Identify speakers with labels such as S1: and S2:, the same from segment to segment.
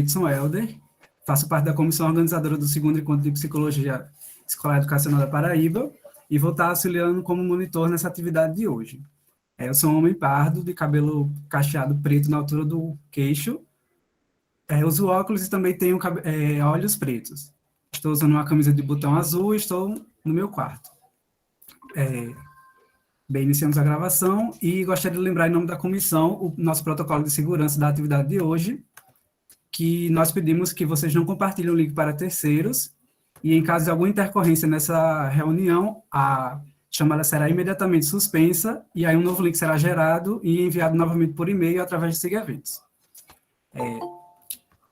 S1: Edson Helder, faço parte da comissão organizadora do segundo encontro de Psicologia Escolar Educacional da Paraíba e vou estar auxiliando como monitor nessa atividade de hoje. Eu sou um homem pardo, de cabelo cacheado preto na altura do queixo, uso óculos e também tenho olhos pretos. Estou usando uma camisa de botão azul e estou no meu quarto. Bem, iniciamos a gravação e gostaria de lembrar, em nome da comissão, o nosso protocolo de segurança da atividade de hoje, que nós pedimos que vocês não compartilhem o link para terceiros e, em caso de alguma intercorrência nessa reunião, a chamada será imediatamente suspensa e aí um novo link será gerado e enviado novamente por e-mail através de SIGEventos.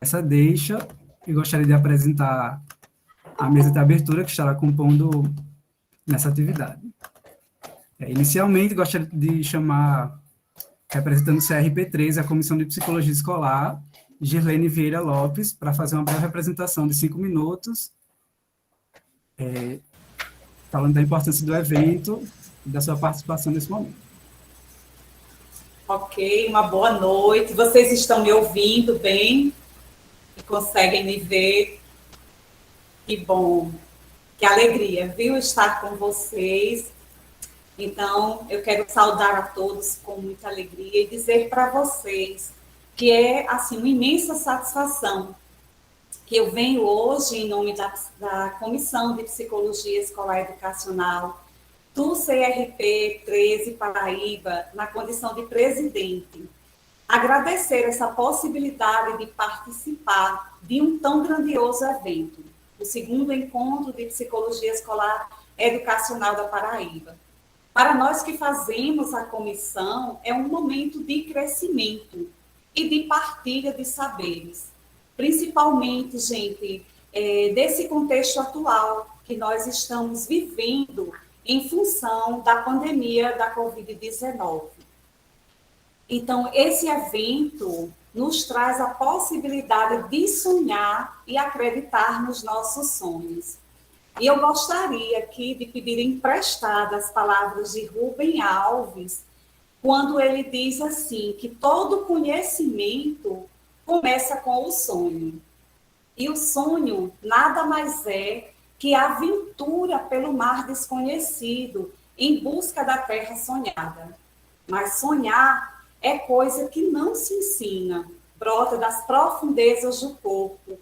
S1: Essa deixa, eu gostaria de apresentar a mesa de abertura que estará compondo nessa atividade. Inicialmente, gostaria de chamar, representando o CRP3, a Comissão de Psicologia Escolar, Girlene Vieira Lopes, para fazer uma breve apresentação de 5 minutos, falando da importância do evento e da sua participação nesse momento.
S2: Ok, uma boa noite. Vocês estão me ouvindo bem? E conseguem me ver? Que bom, que alegria, viu, estar com vocês. Então, eu quero saudar a todos com muita alegria e dizer para vocês que é, assim, uma imensa satisfação que eu venho hoje, em nome da Comissão de Psicologia Escolar Educacional do CRP 13 Paraíba, na condição de presidente, agradecer essa possibilidade de participar de um tão grandioso evento, o segundo encontro de Psicologia Escolar Educacional da Paraíba. Para nós que fazemos a comissão, é um momento de crescimento e de partilha de saberes. Principalmente, gente, desse contexto atual que nós estamos vivendo em função da pandemia da Covid-19. Então, esse evento nos traz a possibilidade de sonhar e acreditar nos nossos sonhos. E eu gostaria aqui de pedir emprestadas as palavras de Rubem Alves, quando ele diz assim, que todo conhecimento começa com o sonho. E o sonho nada mais é que a aventura pelo mar desconhecido, em busca da terra sonhada. Mas sonhar é coisa que não se ensina, brota das profundezas do corpo,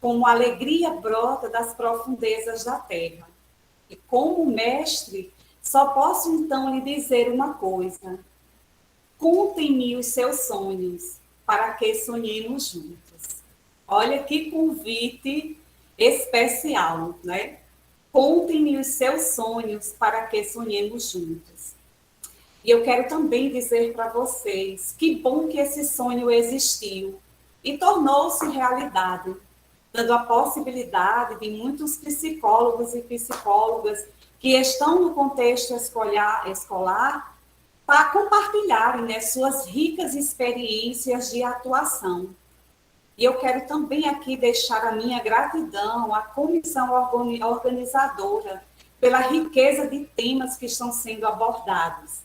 S2: como a alegria brota das profundezas da terra. E como mestre, só posso então lhe dizer uma coisa: contem-me os seus sonhos, para que sonhemos juntos. Olha que convite especial, né? Contem-me os seus sonhos, para que sonhemos juntos. E eu quero também dizer para vocês, que bom que esse sonho existiu e tornou-se realidade, dando a possibilidade de muitos psicólogos e psicólogas que estão no contexto escolar para compartilharem, né, suas ricas experiências de atuação. E eu quero também aqui deixar a minha gratidão à comissão organizadora pela riqueza de temas que estão sendo abordados.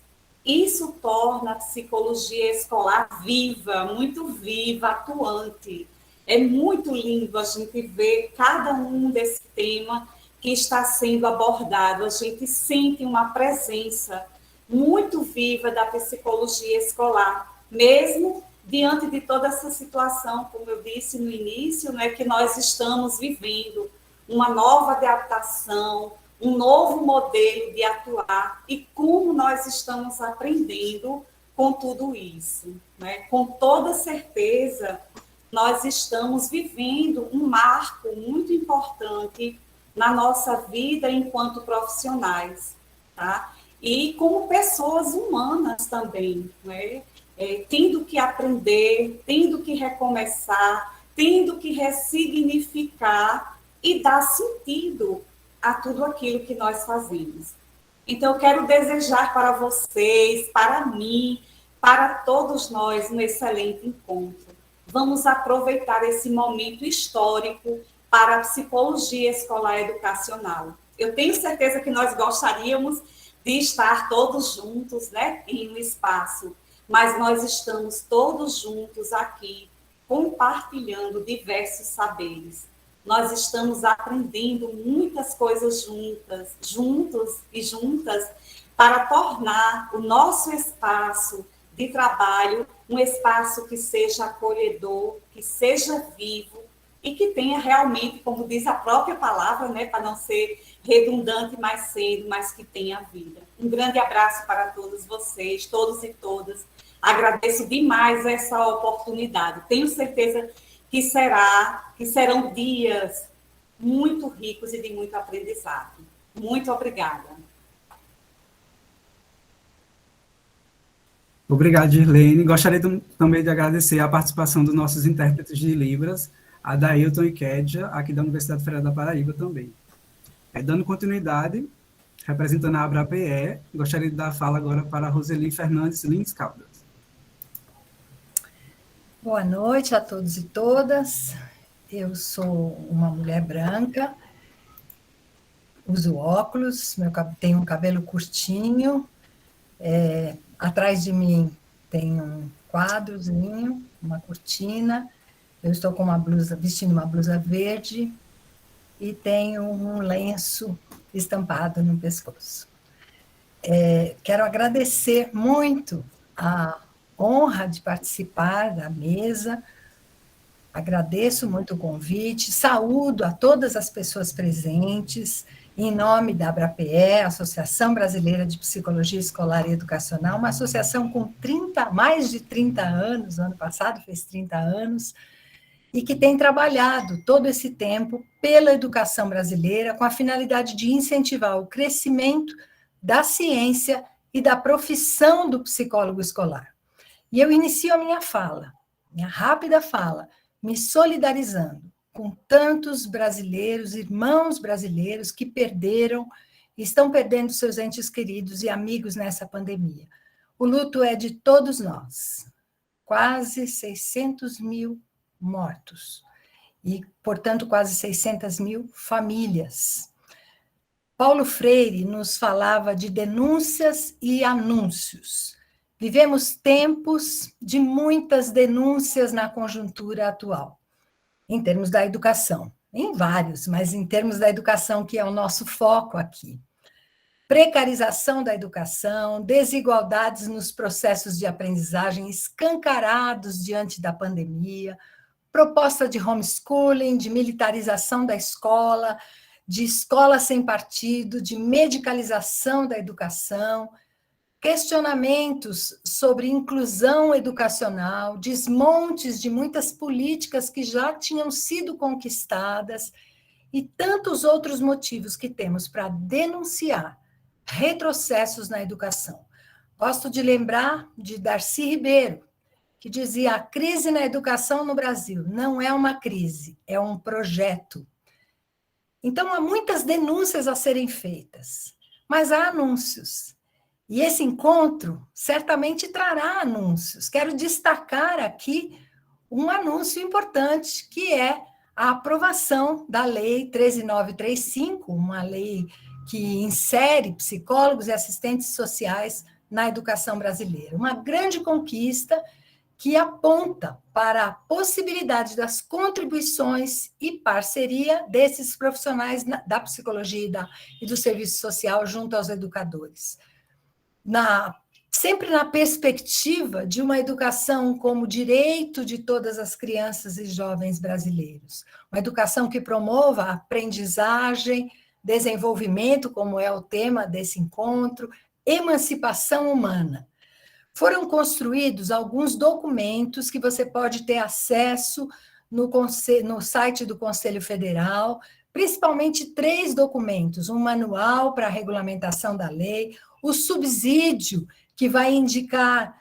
S2: Isso torna a psicologia escolar viva, muito viva, atuante. É muito lindo a gente ver cada um desse tema que está sendo abordado. A gente sente uma presença muito viva da psicologia escolar, mesmo diante de toda essa situação, como eu disse no início, né, que nós estamos vivendo uma nova adaptação, um novo modelo de atuar e como nós estamos aprendendo com tudo isso, né? Com toda certeza, nós estamos vivendo um marco muito importante na nossa vida enquanto profissionais, tá? E como pessoas humanas também, né? Tendo que aprender, tendo que recomeçar, tendo que ressignificar e dar sentido a tudo aquilo que nós fazemos. Então, eu quero desejar para vocês, para mim, para todos nós, um excelente encontro. Vamos aproveitar esse momento histórico para a psicologia escolar educacional. Eu tenho certeza que nós gostaríamos de estar todos juntos, né, em um espaço, mas nós estamos todos juntos aqui compartilhando diversos saberes. Nós estamos aprendendo muitas coisas juntos e juntas, para tornar o nosso espaço de trabalho um espaço que seja acolhedor, que seja vivo e que tenha realmente, como diz a própria palavra, né, para não ser redundante mais cedo, mas que tenha vida. Um grande abraço para todos vocês, todos e todas. Agradeço demais essa oportunidade. Tenho certeza que serão dias muito ricos e de muito aprendizado. Muito obrigada.
S1: Obrigado, Girlene. Gostaria também de agradecer a participação dos nossos intérpretes de Libras, a Dailton e Kédia, aqui da Universidade Federal da Paraíba também. Dando continuidade, representando a ABRAPE, gostaria de dar a fala agora para a Roseli Fernandes Lins Caldas.
S3: Boa noite a todos e todas. Eu sou uma mulher branca, uso óculos, tenho um cabelo curtinho, atrás de mim tem um quadrozinho, uma cortina, eu estou com vestindo uma blusa verde e tenho um lenço estampado no pescoço. Quero agradecer muito a honra de participar da mesa, agradeço muito o convite, saúdo a todas as pessoas presentes, em nome da ABRAPE, Associação Brasileira de Psicologia Escolar e Educacional, uma associação com mais de 30 anos, ano passado fez 30 anos, e que tem trabalhado todo esse tempo pela educação brasileira com a finalidade de incentivar o crescimento da ciência e da profissão do psicólogo escolar. E eu inicio a minha rápida fala, me solidarizando com tantos brasileiros, irmãos brasileiros que estão perdendo seus entes queridos e amigos nessa pandemia. O luto é de todos nós, quase 600 mil mortos e, portanto, quase 600 mil famílias. Paulo Freire nos falava de denúncias e anúncios. Vivemos tempos de muitas denúncias na conjuntura atual, em termos da educação, em vários, mas em termos da educação, que é o nosso foco aqui. Precarização da educação, desigualdades nos processos de aprendizagem escancarados diante da pandemia, proposta de homeschooling, de militarização da escola, de escola sem partido, de medicalização da educação, questionamentos sobre inclusão educacional, desmontes de muitas políticas que já tinham sido conquistadas e tantos outros motivos que temos para denunciar retrocessos na educação. Gosto de lembrar de Darcy Ribeiro, que dizia: a crise na educação no Brasil não é uma crise, é um projeto. Então, há muitas denúncias a serem feitas, mas há anúncios. E esse encontro certamente trará anúncios. Quero destacar aqui um anúncio importante, que é a aprovação da Lei 13.935, uma lei que insere psicólogos e assistentes sociais na educação brasileira. Uma grande conquista que aponta para a possibilidade das contribuições e parceria desses profissionais da psicologia e do serviço social junto aos educadores. Sempre na perspectiva de uma educação como direito de todas as crianças e jovens brasileiros. Uma educação que promova a aprendizagem, desenvolvimento, como é o tema desse encontro, emancipação humana. Foram construídos alguns documentos que você pode ter acesso no site do Conselho Federal, principalmente 3 documentos: um manual para a regulamentação da lei, o subsídio, que vai indicar,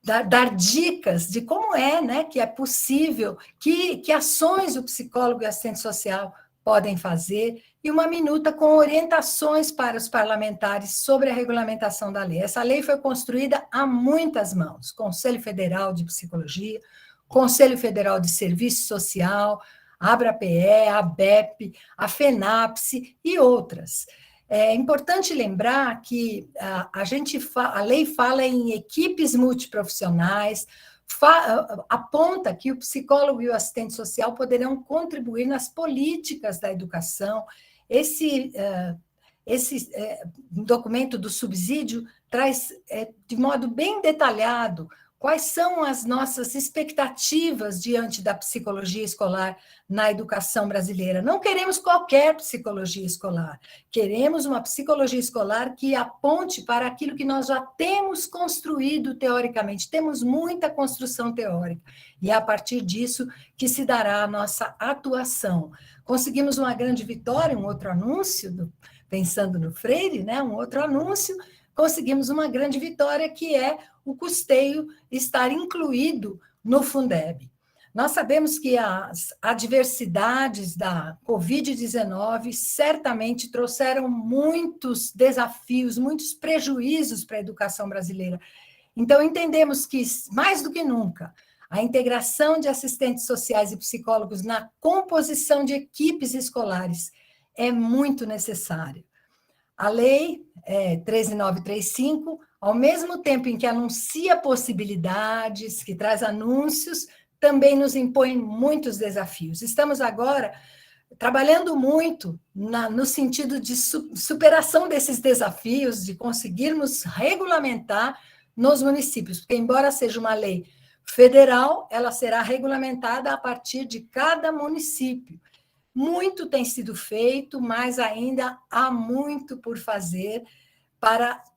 S3: dar dicas de como né, que é possível, que ações o psicólogo e assistente social podem fazer, e uma minuta com orientações para os parlamentares sobre a regulamentação da lei. Essa lei foi construída a muitas mãos: Conselho Federal de Psicologia, Conselho Federal de Serviço Social, a ABRAPE, a ABEP, a FENAPSE e outras. É importante lembrar que a lei fala em equipes multiprofissionais, aponta que o psicólogo e o assistente social poderão contribuir nas políticas da educação. Esse documento do subsídio traz, de modo bem detalhado, quais são as nossas expectativas diante da psicologia escolar na educação brasileira. Não queremos qualquer psicologia escolar, queremos uma psicologia escolar que aponte para aquilo que nós já temos construído teoricamente. Temos muita construção teórica, e é a partir disso que se dará a nossa atuação. Conseguimos uma grande vitória, um outro anúncio, pensando no Freire, né? Um outro anúncio, conseguimos uma grande vitória, que é o custeio estar incluído no Fundeb. Nós sabemos que as adversidades da Covid-19 certamente trouxeram muitos desafios, muitos prejuízos para a educação brasileira. Então, entendemos que, mais do que nunca, a integração de assistentes sociais e psicólogos na composição de equipes escolares é muito necessária. A Lei 13935, ao mesmo tempo em que anuncia possibilidades, que traz anúncios, também nos impõe muitos desafios. Estamos agora trabalhando muito no sentido de superação desses desafios, de conseguirmos regulamentar nos municípios, porque, embora seja uma lei federal, ela será regulamentada a partir de cada município. Muito tem sido feito, mas ainda há muito por fazer,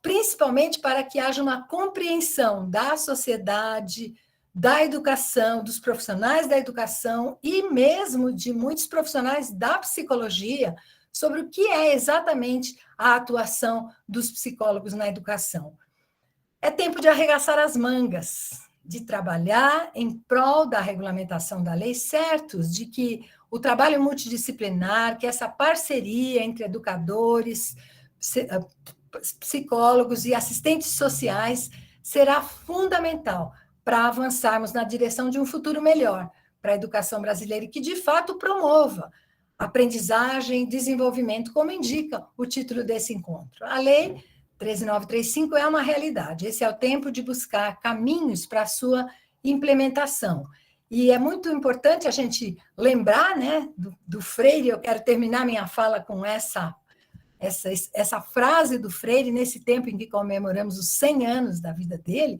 S3: principalmente para que haja uma compreensão da sociedade, da educação, dos profissionais da educação e mesmo de muitos profissionais da psicologia sobre o que é exatamente a atuação dos psicólogos na educação. É tempo de arregaçar as mangas, de trabalhar em prol da regulamentação da lei, certos de que o trabalho multidisciplinar, que essa parceria entre educadores, psicólogos e assistentes sociais será fundamental para avançarmos na direção de um futuro melhor para a educação brasileira e que, de fato, promova aprendizagem e desenvolvimento, como indica o título desse encontro. A Lei 13935 é uma realidade. Esse é o tempo de buscar caminhos para a sua implementação. E é muito importante a gente lembrar, né, do Freire. Eu quero terminar minha fala com essa frase do Freire, nesse tempo em que comemoramos os 100 anos da vida dele.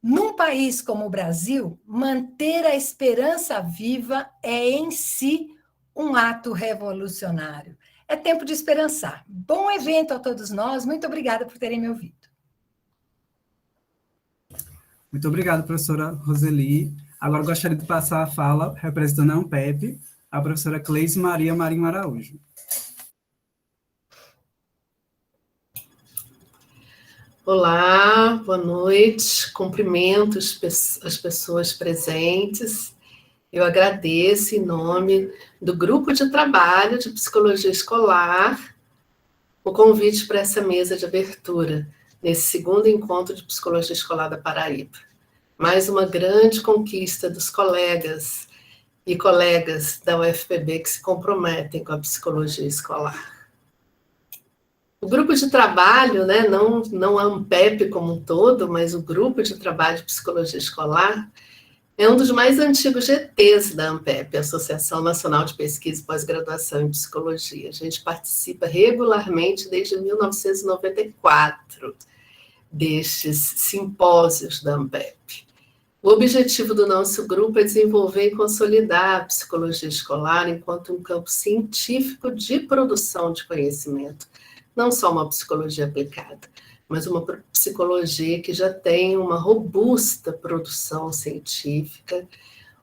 S3: Num país como o Brasil, manter a esperança viva é, em si, um ato revolucionário. É tempo de esperançar. Bom evento a todos nós. Muito obrigada por terem me ouvido.
S1: Muito obrigado, professora Roseli. Agora gostaria de passar a fala, representando a Ampep, a professora Cleise Maria Marinho Araújo.
S4: Olá, boa noite. Cumprimento as pessoas presentes. Eu agradeço em nome do Grupo de Trabalho de Psicologia Escolar o convite para essa mesa de abertura, nesse segundo encontro de Psicologia Escolar da Paraíba. Mais uma grande conquista dos colegas e colegas da UFPB que se comprometem com a psicologia escolar. O grupo de trabalho, né, não a Ampep como um todo, mas o grupo de trabalho de psicologia escolar, é um dos mais antigos GTs da Ampep, Associação Nacional de Pesquisa e Pós-Graduação em Psicologia. A gente participa regularmente desde 1994 destes simpósios da Ampep. O objetivo do nosso grupo é desenvolver e consolidar a psicologia escolar enquanto um campo científico de produção de conhecimento. Não só uma psicologia aplicada, mas uma psicologia que já tem uma robusta produção científica,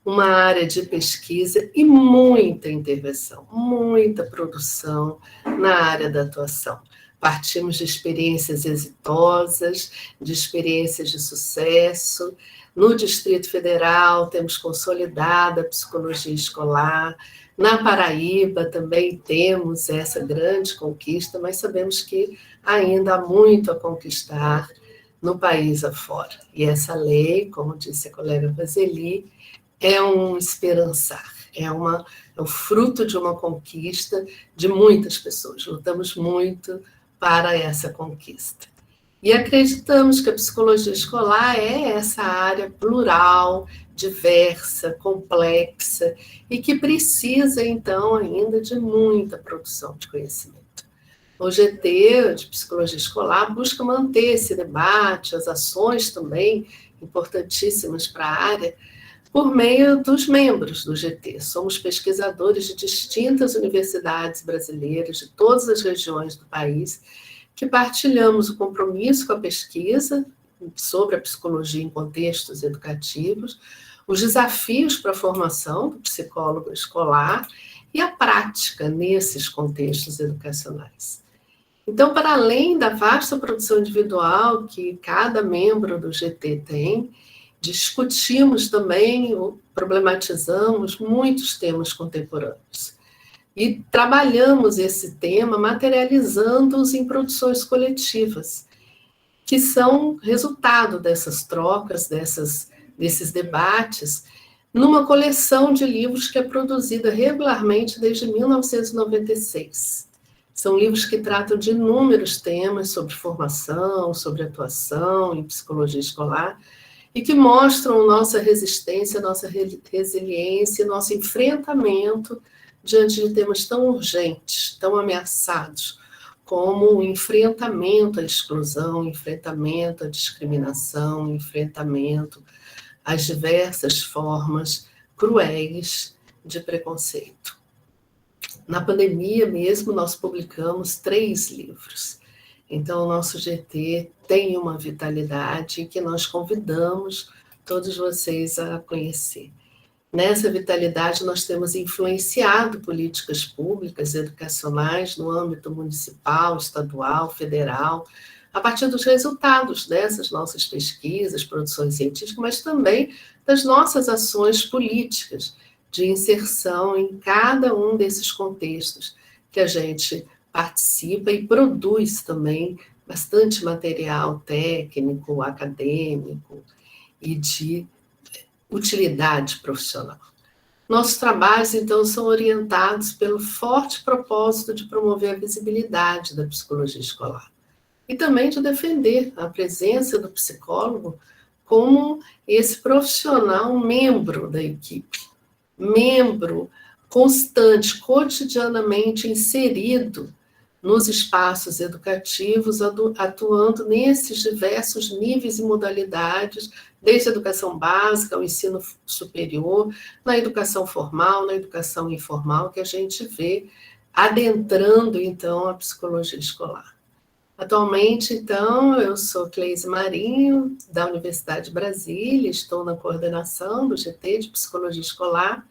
S4: uma área de pesquisa e muita intervenção, muita produção na área da atuação. Partimos de experiências exitosas, de experiências de sucesso. No Distrito Federal, temos consolidada a psicologia escolar. Na Paraíba também temos essa grande conquista, mas sabemos que ainda há muito a conquistar no país afora. E essa lei, como disse a colega Roseli, é um esperançar, é o fruto de uma conquista de muitas pessoas. Lutamos muito para essa conquista. E acreditamos que a psicologia escolar é essa área plural, diversa, complexa, e que precisa, então, ainda de muita produção de conhecimento. O GT, de Psicologia Escolar, busca manter esse debate, as ações também importantíssimas para a área, por meio dos membros do GT. Somos pesquisadores de distintas universidades brasileiras, de todas as regiões do país, que partilhamos o compromisso com a pesquisa sobre a psicologia em contextos educativos, os desafios para a formação do psicólogo escolar e a prática nesses contextos educacionais. Então, para além da vasta produção individual que cada membro do GT tem, discutimos também, problematizamos muitos temas contemporâneos. E trabalhamos esse tema materializando-os em produções coletivas, que são resultado dessas trocas, desses debates, numa coleção de livros que é produzida regularmente desde 1996. São livros que tratam de inúmeros temas sobre formação, sobre atuação em psicologia escolar, e que mostram nossa resistência, nossa resiliência, nosso enfrentamento diante de temas tão urgentes, tão ameaçados, como o enfrentamento à exclusão, enfrentamento à discriminação, enfrentamento às diversas formas cruéis de preconceito. Na pandemia mesmo, nós publicamos 3 livros. Então, o nosso GT tem uma vitalidade que nós convidamos todos vocês a conhecer. Nessa vitalidade, nós temos influenciado políticas públicas, educacionais, no âmbito municipal, estadual, federal, a partir dos resultados dessas nossas pesquisas, produções científicas, mas também das nossas ações políticas, de inserção em cada um desses contextos que a gente participa e produz também bastante material técnico, acadêmico e de utilidade profissional. Nossos trabalhos, então, são orientados pelo forte propósito de promover a visibilidade da psicologia escolar e também de defender a presença do psicólogo como esse profissional membro da equipe, membro constante, cotidianamente inserido nos espaços educativos, atuando nesses diversos níveis e modalidades, desde a educação básica ao ensino superior, na educação formal, na educação informal, que a gente vê adentrando, então, a psicologia escolar. Atualmente, então, eu sou Cleise Marinho, da Universidade de Brasília, estou na coordenação do GT de Psicologia Escolar,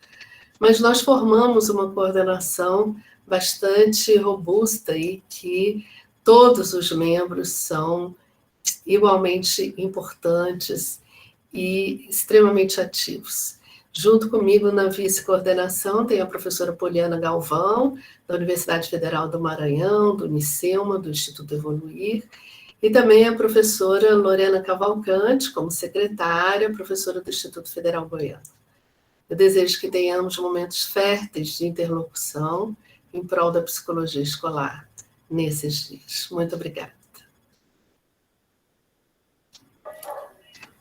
S4: mas nós formamos uma coordenação bastante robusta e que todos os membros são igualmente importantes e extremamente ativos. Junto comigo na vice-coordenação tem a professora Poliana Galvão, da Universidade Federal do Maranhão, do Unicema, do Instituto Evoluir, e também a professora Lorena Cavalcante, como secretária, professora do Instituto Federal Goiano. Eu desejo que tenhamos momentos férteis de interlocução em prol da psicologia escolar nesses dias. Muito obrigada.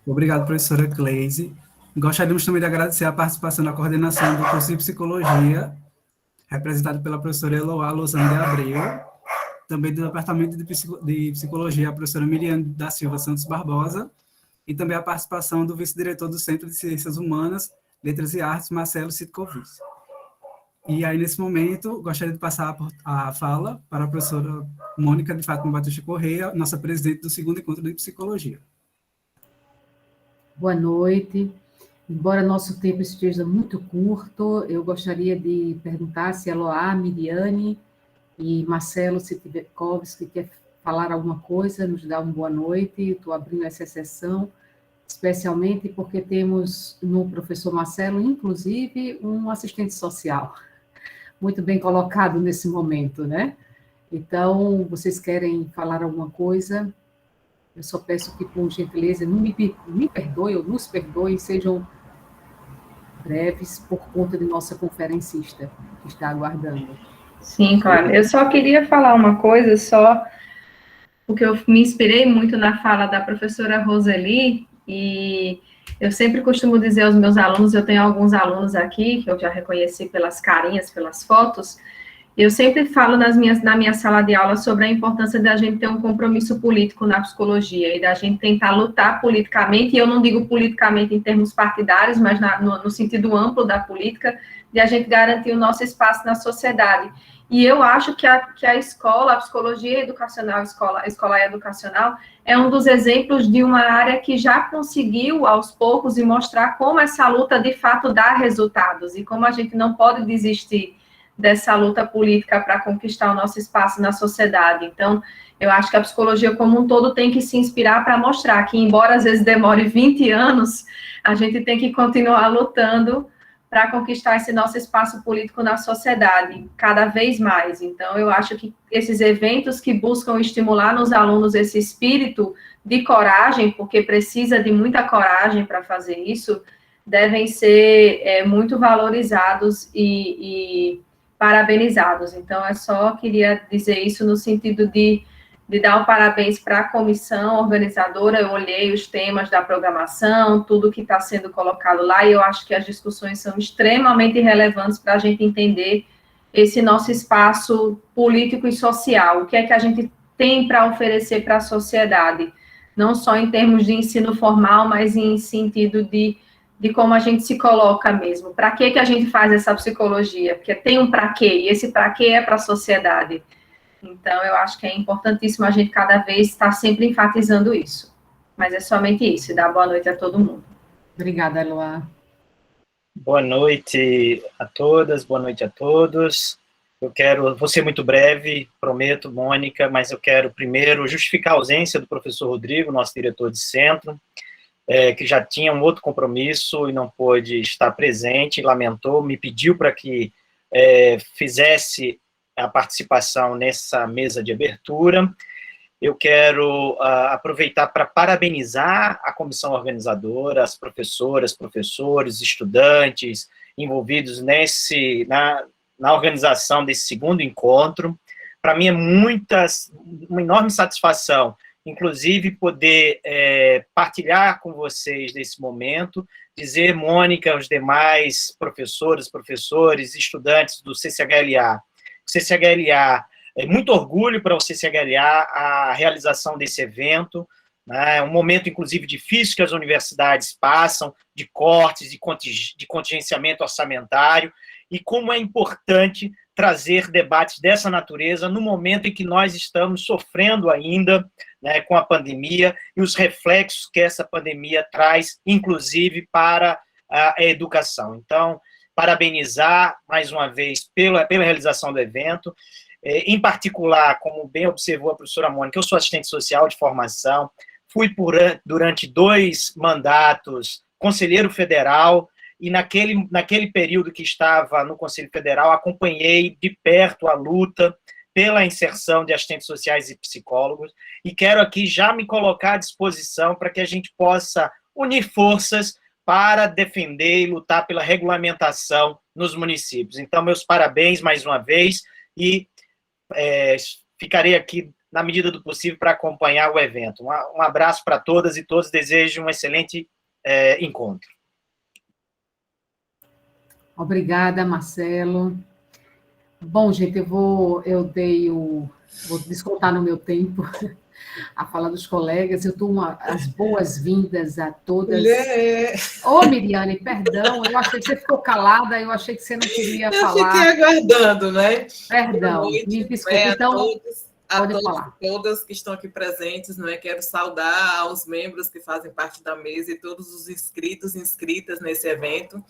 S1: Obrigado, professora Cleise. Gostaríamos também de agradecer a participação na coordenação do curso de Psicologia, representado pela professora Eloá Lozano de Abreu, também do Departamento de Psicologia, a professora Miriam da Silva Santos Barbosa, e também a participação do vice-diretor do Centro de Ciências Humanas, Letras e Artes, Marcelo Sitkovic. E aí, nesse momento, gostaria de passar a fala para a professora Mônica de Fátima Batista Correia, nossa presidente do segundo encontro de Psicologia.
S5: Boa noite. Embora nosso tempo esteja muito curto, eu gostaria de perguntar se Eloá, Miriane e Marcelo Sitkovic quer falar alguma coisa, nos dar uma boa noite. Estou abrindo essa sessão, especialmente porque temos no professor Marcelo, inclusive, um assistente social, muito bem colocado nesse momento, né? Então, vocês querem falar alguma coisa? Eu só peço que, por gentileza, não me perdoem ou nos perdoem, sejam breves por conta de nossa conferencista, que está aguardando.
S6: Sim, claro. Eu só queria falar uma coisa, só porque eu me inspirei muito na fala da professora Roseli, e eu sempre costumo dizer aos meus alunos, eu tenho alguns alunos aqui, que eu já reconheci pelas carinhas, pelas fotos, eu sempre falo na minha sala de aula sobre a importância da gente ter um compromisso político na psicologia, e da gente tentar lutar politicamente, e eu não digo politicamente em termos partidários, mas no sentido amplo da política, de a gente garantir o nosso espaço na sociedade. E eu acho que a escola, a psicologia educacional, a escola educacional, é um dos exemplos de uma área que já conseguiu, aos poucos, e mostrar como essa luta, de fato, dá resultados, e como a gente não pode desistir dessa luta política para conquistar o nosso espaço na sociedade. Então, eu acho que a psicologia como um todo tem que se inspirar para mostrar que, embora às vezes demore 20 anos, a gente tem que continuar lutando para conquistar esse nosso espaço político na sociedade, cada vez mais. Então, eu acho que esses eventos que buscam estimular nos alunos esse espírito de coragem, porque precisa de muita coragem para fazer isso, devem ser muito valorizados e parabenizados. Então, eu só queria dizer isso no sentido de dar um parabéns para a comissão organizadora. Eu olhei os temas da programação, tudo que está sendo colocado lá, e eu acho que as discussões são extremamente relevantes para a gente entender esse nosso espaço político e social, o que é que a gente tem para oferecer para a sociedade, não só em termos de ensino formal, mas em sentido de como a gente se coloca mesmo. Para que a gente faz essa psicologia? Porque tem um para quê, e esse para quê é para a sociedade. Então, eu acho que é importantíssimo a gente cada vez estar sempre enfatizando isso. Mas é somente isso, e dar boa noite a todo mundo.
S5: Obrigada, Eloá.
S7: Boa noite a todas, boa noite a todos. Vou ser muito breve, prometo, Mônica, mas eu quero primeiro justificar a ausência do professor Rodrigo, nosso diretor de centro, que já tinha um outro compromisso e não pôde estar presente, lamentou, me pediu para que fizesse a participação nessa mesa de abertura. Eu quero aproveitar para parabenizar a comissão organizadora, as professoras, professores, estudantes envolvidos na organização desse segundo encontro. Para mim é uma enorme satisfação, inclusive, poder partilhar com vocês nesse momento, dizer, Mônica, aos demais professores, estudantes do CCHLA, é muito orgulho para o CCHLA a realização desse evento, né, um momento, inclusive, difícil que as universidades passam, de cortes, de contingenciamento orçamentário, e como é importante trazer debates dessa natureza no momento em que nós estamos sofrendo ainda, né, com a pandemia e os reflexos que essa pandemia traz, inclusive, para a educação. Então, parabenizar, mais uma vez, pela realização do evento, em particular, como bem observou a professora Mônica, eu sou assistente social de formação, fui durante 2 mandatos conselheiro federal, e naquele período que estava no Conselho Federal, acompanhei de perto a luta pela inserção de assistentes sociais e psicólogos, e quero aqui já me colocar à disposição para que a gente possa unir forças para defender e lutar pela regulamentação nos municípios. Então, meus parabéns mais uma vez, e ficarei aqui na medida do possível para acompanhar o evento. Um abraço para todas e todos, desejo um excelente encontro.
S5: Obrigada, Marcelo. Bom, gente, vou descontar no meu tempo a fala dos colegas. Eu dou as boas-vindas a todas. Ô, Miriane, perdão, eu achei que você ficou calada, eu achei que você não queria falar.
S8: Eu fiquei aguardando, né?
S5: Perdão, me desculpe. Então,
S8: a todos e todas que estão aqui presentes, não é? Quero saudar aos membros que fazem parte da mesa e todos os inscritos e inscritas nesse evento.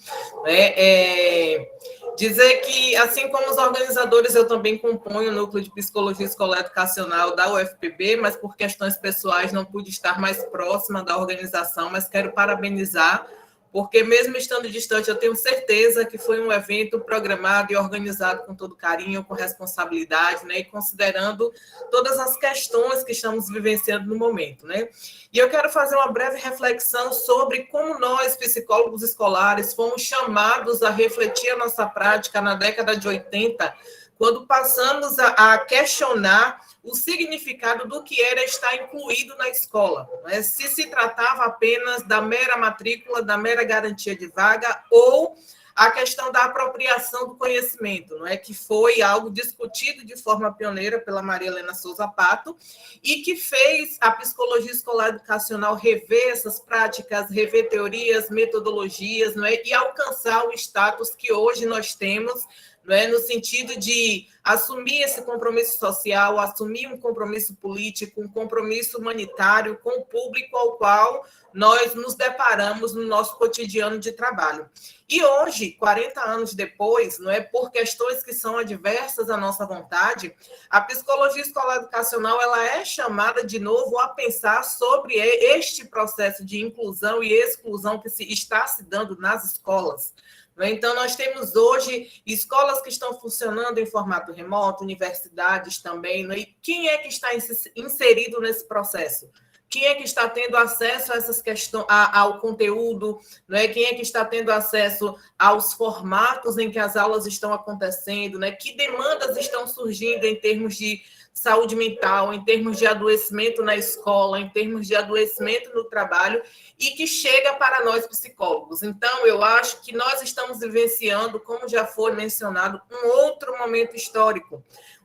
S8: Dizer que, assim como os organizadores, eu também componho o Núcleo de Psicologia Escolar Educacional da UFPB, mas por questões pessoais não pude estar mais próxima da organização, mas quero parabenizar, porque mesmo estando distante, eu tenho certeza que foi um evento programado e organizado com todo carinho, com responsabilidade, né, e considerando todas as questões que estamos vivenciando no momento, né? E eu quero fazer uma breve reflexão sobre como nós, psicólogos escolares, fomos chamados a refletir a nossa prática na década de 80, quando passamos a questionar o significado do que era estar incluído na escola. Né? Se tratava apenas da mera matrícula, da mera garantia de vaga, ou a questão da apropriação do conhecimento, não é? Que foi algo discutido de forma pioneira pela Maria Helena Souza Pato e que fez a psicologia escolar educacional rever essas práticas, rever teorias, metodologias, não é? E alcançar o status que hoje nós temos, não é? No sentido de assumir esse compromisso social, assumir um compromisso político, um compromisso humanitário com o público ao qual nós nos deparamos no nosso cotidiano de trabalho. E hoje, 40 anos depois, não é, por questões que são adversas à nossa vontade, a psicologia escolar educacional ela é chamada de novo a pensar sobre este processo de inclusão e exclusão que está se dando nas escolas. Então, nós temos hoje escolas que estão funcionando em formato remoto, universidades também, né? E quem é que está inserido nesse processo? Quem é que está tendo acesso a essas questões, ao conteúdo, né? Quem é que está tendo acesso aos formatos em que as aulas estão acontecendo, né? Que demandas estão surgindo em termos de saúde mental, em termos de adoecimento na escola, em termos de adoecimento no trabalho, e que chega para nós psicólogos. Então, eu acho que nós estamos vivenciando, como já foi mencionado, um outro momento histórico.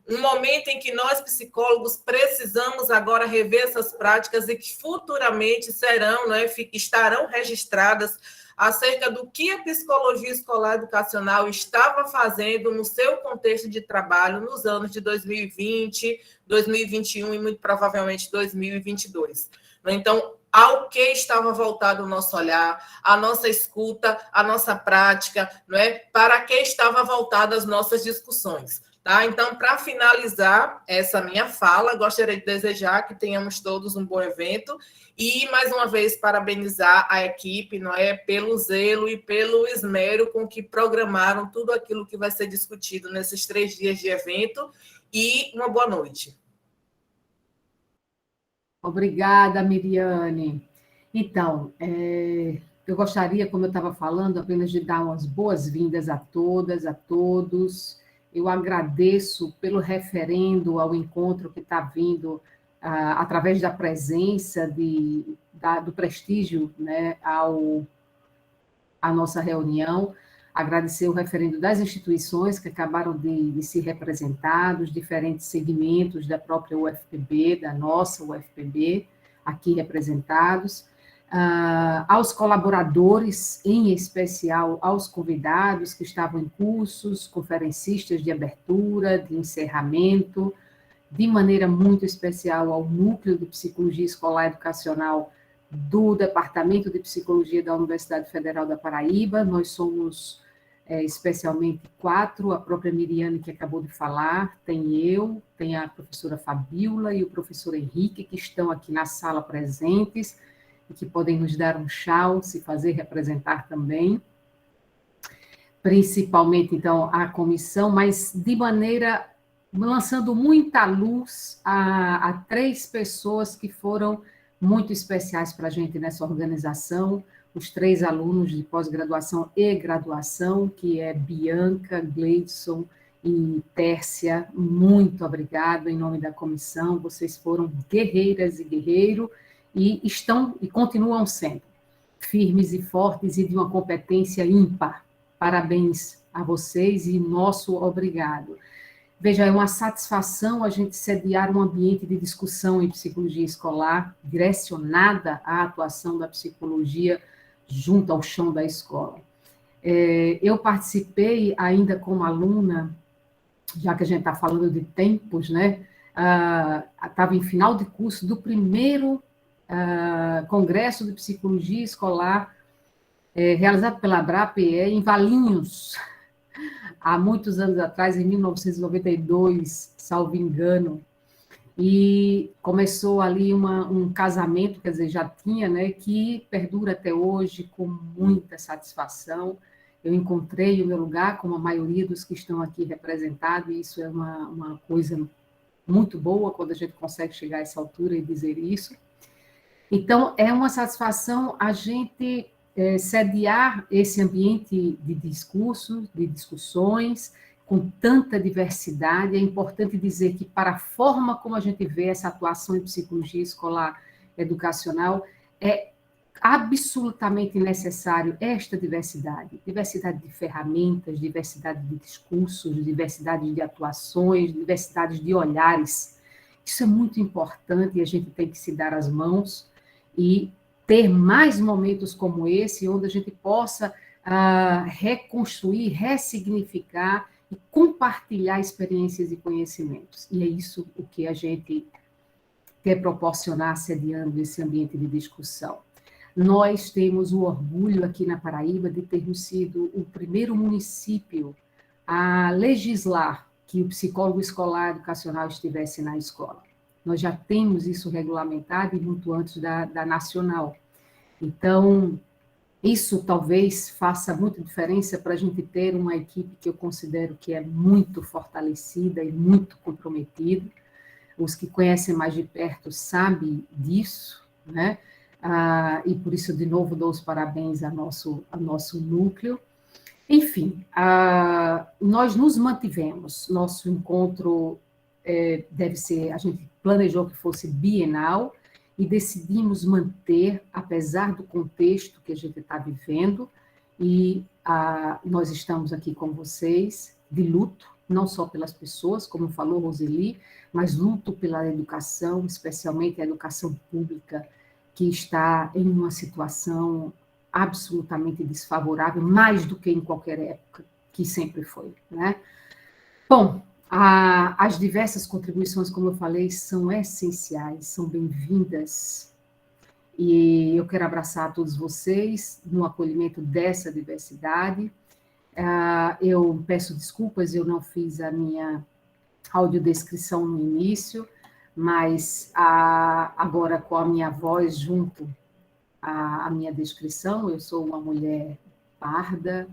S8: Um momento em que nós, psicólogos, precisamos agora rever essas práticas e que futuramente serão, né, estarão registradas acerca do que a psicologia escolar educacional estava fazendo no seu contexto de trabalho nos anos de 2020, 2021 e muito provavelmente 2022. Então, ao que estava voltado o nosso olhar, a nossa escuta, a nossa prática, não é? Para que estava voltada as nossas discussões. Tá? Então, para finalizar essa minha fala, gostaria de desejar que tenhamos todos um bom evento e, mais uma vez, parabenizar a equipe, não é, pelo zelo e pelo esmero com que programaram tudo aquilo que vai ser discutido nesses 3 dias de evento e uma boa noite.
S5: Obrigada, Miriane. Então, eu gostaria, como eu estava falando, apenas de dar umas boas-vindas a todas, a todos. Eu agradeço pelo referendo ao encontro que está vindo através da presença do prestígio, né, à nossa reunião. Agradecer o referendo das instituições que acabaram de se representar, dos diferentes segmentos da própria UFPB, da nossa UFPB, aqui representados. Aos colaboradores, em especial aos convidados que estavam em cursos, conferencistas de abertura, de encerramento, de maneira muito especial ao Núcleo de Psicologia Escolar Educacional do Departamento de Psicologia da Universidade Federal da Paraíba. Nós somos especialmente 4, a própria Miriane que acabou de falar, tem eu, tem a professora Fabíola e o professor Henrique, que estão aqui na sala presentes, e que podem nos dar um tchau, se fazer representar também, principalmente, então, a comissão, mas de maneira, lançando muita luz a 3 pessoas que foram muito especiais para a gente nessa organização, os 3 alunos de pós-graduação e graduação, que é Bianca, Gleidson e Tércia. Muito obrigado em nome da comissão, vocês foram guerreiras e guerreiros, e estão e continuam sendo firmes e fortes e de uma competência ímpar. Parabéns a vocês e nosso obrigado. Veja, é uma satisfação a gente sediar um ambiente de discussão em psicologia escolar direcionada à atuação da psicologia junto ao chão da escola. Eu participei ainda como aluna, já que a gente está falando de tempos, né? Estava em final de curso do primeiro Congresso de Psicologia Escolar, realizado pela ABRAPE, em Valinhos, há muitos anos atrás, em 1992, salvo engano, e começou ali um casamento, quer dizer, já tinha, né, que perdura até hoje com muita satisfação. Eu encontrei o meu lugar, como a maioria dos que estão aqui representados, e isso é uma coisa muito boa, quando a gente consegue chegar a essa altura e dizer isso. Então, é uma satisfação a gente sediar esse ambiente de discursos, de discussões, com tanta diversidade. É importante dizer que, para a forma como a gente vê essa atuação em psicologia escolar educacional, é absolutamente necessário esta diversidade. Diversidade de ferramentas, diversidade de discursos, diversidade de atuações, diversidade de olhares. Isso é muito importante e a gente tem que se dar as mãos e ter mais momentos como esse, onde a gente possa reconstruir, ressignificar e compartilhar experiências e conhecimentos. E é isso o que a gente quer proporcionar sediando esse ambiente de discussão. Nós temos o orgulho aqui na Paraíba de termos sido o primeiro município a legislar que o psicólogo escolar educacional estivesse na escola. Nós já temos isso regulamentado e muito antes da nacional. Então, isso talvez faça muita diferença para a gente ter uma equipe que eu considero que é muito fortalecida e muito comprometida. Os que conhecem mais de perto sabem disso, né? E por isso, de novo, dou os parabéns ao nosso núcleo. Enfim, nós nos mantivemos. Nosso encontro deve ser, a gente planejou que fosse bienal e decidimos manter, apesar do contexto que a gente está vivendo, e nós estamos aqui com vocês de luto, não só pelas pessoas, como falou Roseli, mas luto pela educação, especialmente a educação pública, que está em uma situação absolutamente desfavorável, mais do que em qualquer época, que sempre foi, né? Bom, as diversas contribuições, como eu falei, são essenciais, são bem-vindas, e eu quero abraçar todos vocês no acolhimento dessa diversidade. Eu peço desculpas, eu não fiz a minha audiodescrição no início, mas agora com a minha voz junto à minha descrição, eu sou uma mulher parda,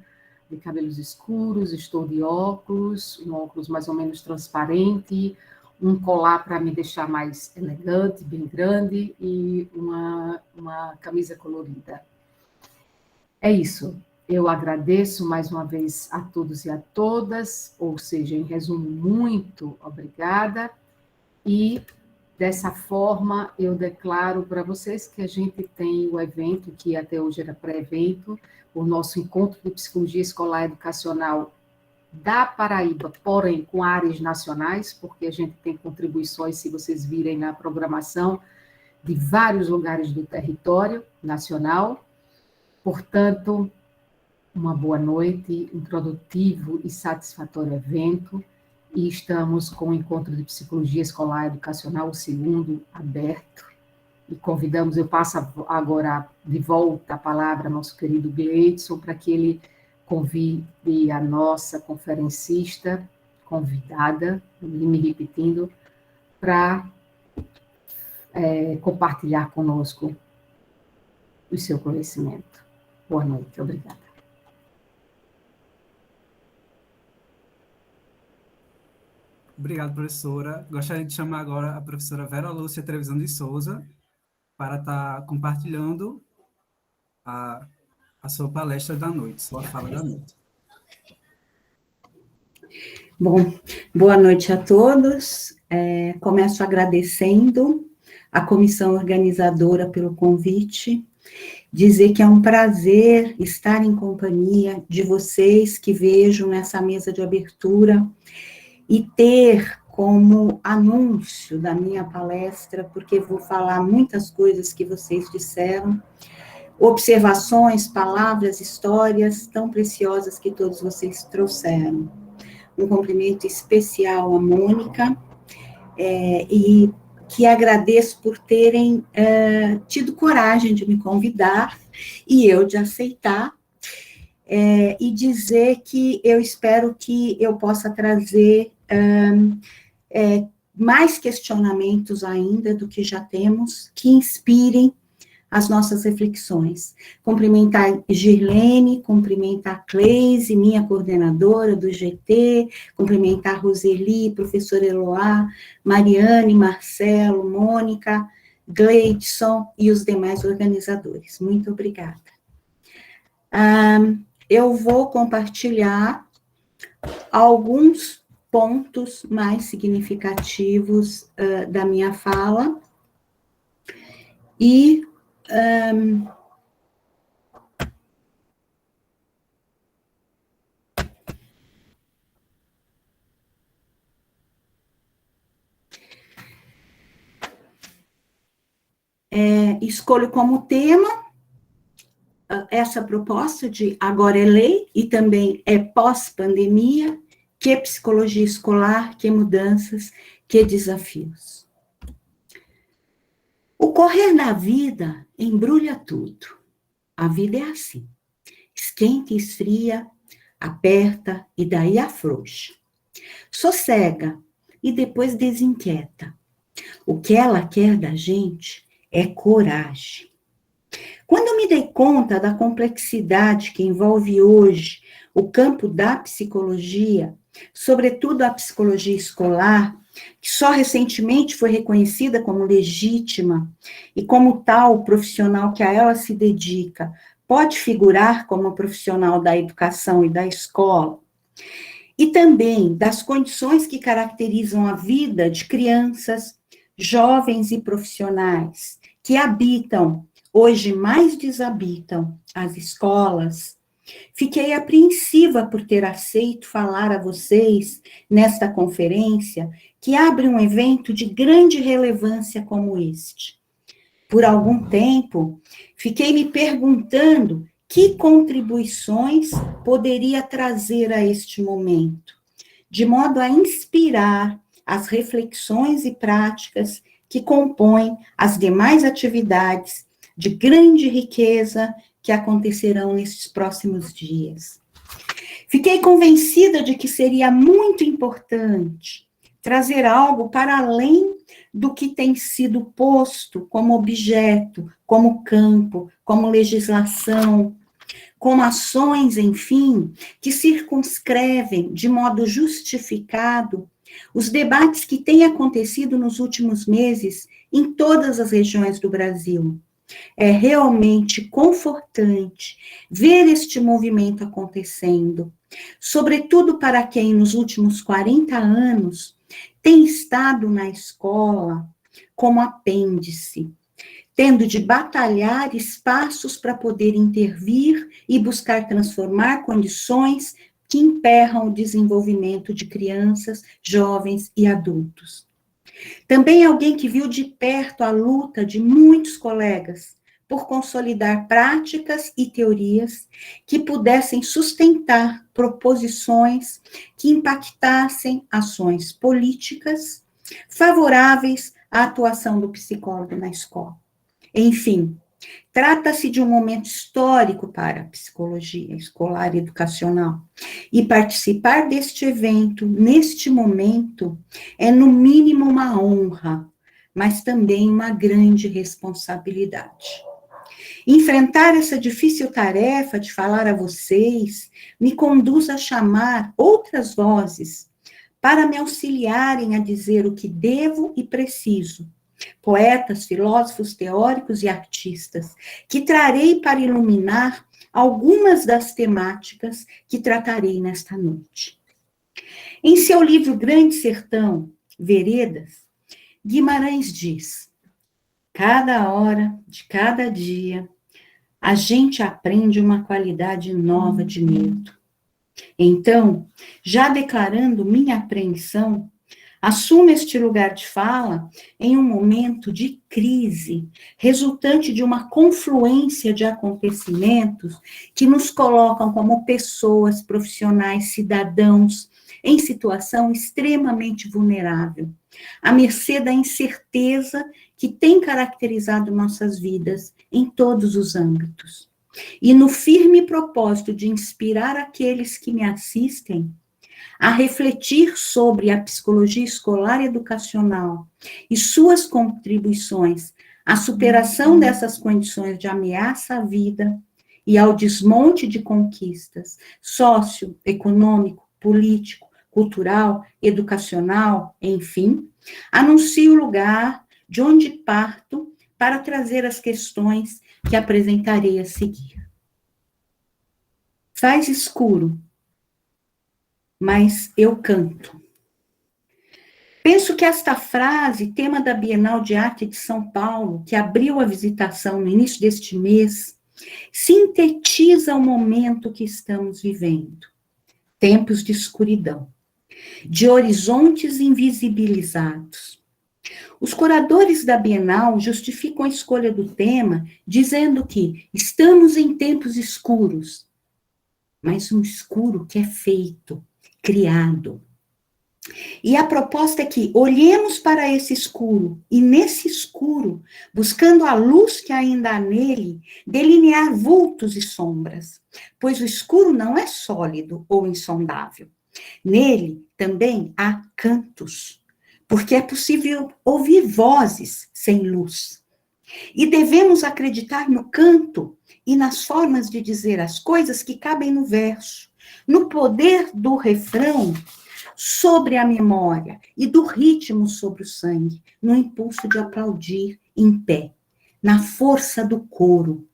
S5: de cabelos escuros, estou de óculos, um óculos mais ou menos transparente, um colar para me deixar mais elegante, bem grande, e uma camisa colorida. É isso. Eu agradeço mais uma vez a todos e a todas, ou seja, em resumo, muito obrigada, e dessa forma eu declaro para vocês que a gente tem o evento, que até hoje era pré-evento, o nosso encontro de psicologia escolar educacional da Paraíba, porém com áreas nacionais, porque a gente tem contribuições, se vocês virem na programação, de vários lugares do território nacional. Portanto, uma boa noite, um produtivo e satisfatório evento, e estamos com o encontro de psicologia escolar educacional, o segundo, aberto, e convidamos, eu passo agora de volta a palavra ao nosso querido Gleidson, para que ele convide a nossa conferencista, convidada, me repetindo, para compartilhar conosco o seu conhecimento. Boa noite, obrigada.
S1: Obrigado, professora. Gostaria de chamar agora a professora Vera Lúcia Trevisan de Souza para estar compartilhando a sua palestra da noite, sua fala da noite.
S9: Bom, boa noite a todos. Começo agradecendo a comissão organizadora pelo convite, dizer que é um prazer estar em companhia de vocês que vejam nessa mesa de abertura e ter como anúncio da minha palestra, porque vou falar muitas coisas que vocês disseram, observações, palavras, histórias tão preciosas que todos vocês trouxeram. Um cumprimento especial à Mônica, e que agradeço por terem tido coragem de me convidar, e eu de aceitar, e dizer que eu espero que eu possa trazer mais questionamentos ainda do que já temos, que inspirem as nossas reflexões. Cumprimentar Girlene, cumprimentar Cleise, minha coordenadora do GT, cumprimentar Roseli, professora Eloá, Mariane, Marcelo, Mônica, Gleidson e os demais organizadores. Muito obrigada. Eu vou compartilhar alguns pontos mais significativos da minha fala. E escolho como tema essa proposta de agora é lei e também é pós-pandemia, que psicologia escolar, que mudanças, que desafios. O correr da vida embrulha tudo. A vida é assim. Esquenta e esfria, aperta e daí afrouxa. Sossega e depois desinquieta. O que ela quer da gente é coragem. Quando eu me dei conta da complexidade que envolve hoje o campo da psicologia, sobretudo a psicologia escolar, que só recentemente foi reconhecida como legítima, e como tal, o profissional que a ela se dedica pode figurar como profissional da educação e da escola, e também das condições que caracterizam a vida de crianças, jovens e profissionais que habitam, hoje mais desabitam, as escolas, fiquei apreensiva por ter aceito falar a vocês nesta conferência que abre um evento de grande relevância como este. Por algum tempo, fiquei me perguntando que contribuições poderia trazer a este momento, de modo a inspirar as reflexões e práticas que compõem as demais atividades de grande riqueza que acontecerão nesses próximos dias. Fiquei convencida de que seria muito importante trazer algo para além do que tem sido posto como objeto, como campo, como legislação, como ações, enfim, que circunscrevem de modo justificado os debates que têm acontecido nos últimos meses em todas as regiões do Brasil. É realmente confortante ver este movimento acontecendo, sobretudo para quem nos últimos 40 anos tem estado na escola como apêndice, tendo de batalhar espaços para poder intervir e buscar transformar condições que emperram o desenvolvimento de crianças, jovens e adultos. Também alguém que viu de perto a luta de muitos colegas por consolidar práticas e teorias que pudessem sustentar proposições que impactassem ações políticas favoráveis à atuação do psicólogo na escola. Enfim, trata-se de um momento histórico para a psicologia escolar e educacional. E participar deste evento, neste momento, é no mínimo uma honra, mas também uma grande responsabilidade. Enfrentar essa difícil tarefa de falar a vocês me conduz a chamar outras vozes para me auxiliarem a dizer o que devo e preciso. Poetas, filósofos, teóricos e artistas, que trarei para iluminar algumas das temáticas que tratarei nesta noite. Em seu livro Grande Sertão, Veredas, Guimarães diz: cada hora de cada dia, a gente aprende uma qualidade nova de medo. Então, já declarando minha apreensão, assumo este lugar de fala em um momento de crise, resultante de uma confluência de acontecimentos que nos colocam como pessoas, profissionais, cidadãos, em situação extremamente vulnerável, à mercê da incerteza que tem caracterizado nossas vidas em todos os âmbitos. E no firme propósito de inspirar aqueles que me assistem a refletir sobre a psicologia escolar e educacional e suas contribuições à superação dessas condições de ameaça à vida e ao desmonte de conquistas socioeconômico, político, cultural, educacional, enfim, anuncio o lugar de onde parto para trazer as questões que apresentarei a seguir. Faz escuro. mas eu canto. Penso que esta frase, tema da Bienal de Arte de São Paulo, que abriu a visitação no início deste mês, sintetiza o momento que estamos vivendo. Tempos de escuridão, de horizontes invisibilizados. Os curadores da Bienal justificam a escolha do tema dizendo que estamos em tempos escuros, mas um escuro que é feito, criado. E a proposta é que olhemos para esse escuro, e nesse escuro, buscando a luz que ainda há nele, delinear vultos e sombras, pois o escuro não é sólido ou insondável. Nele também há cantos, porque é possível ouvir vozes sem luz. E devemos acreditar no canto e nas formas de dizer as coisas que cabem no verso, no poder do refrão sobre a memória e do ritmo sobre o sangue, no impulso de aplaudir em pé, na força do coro.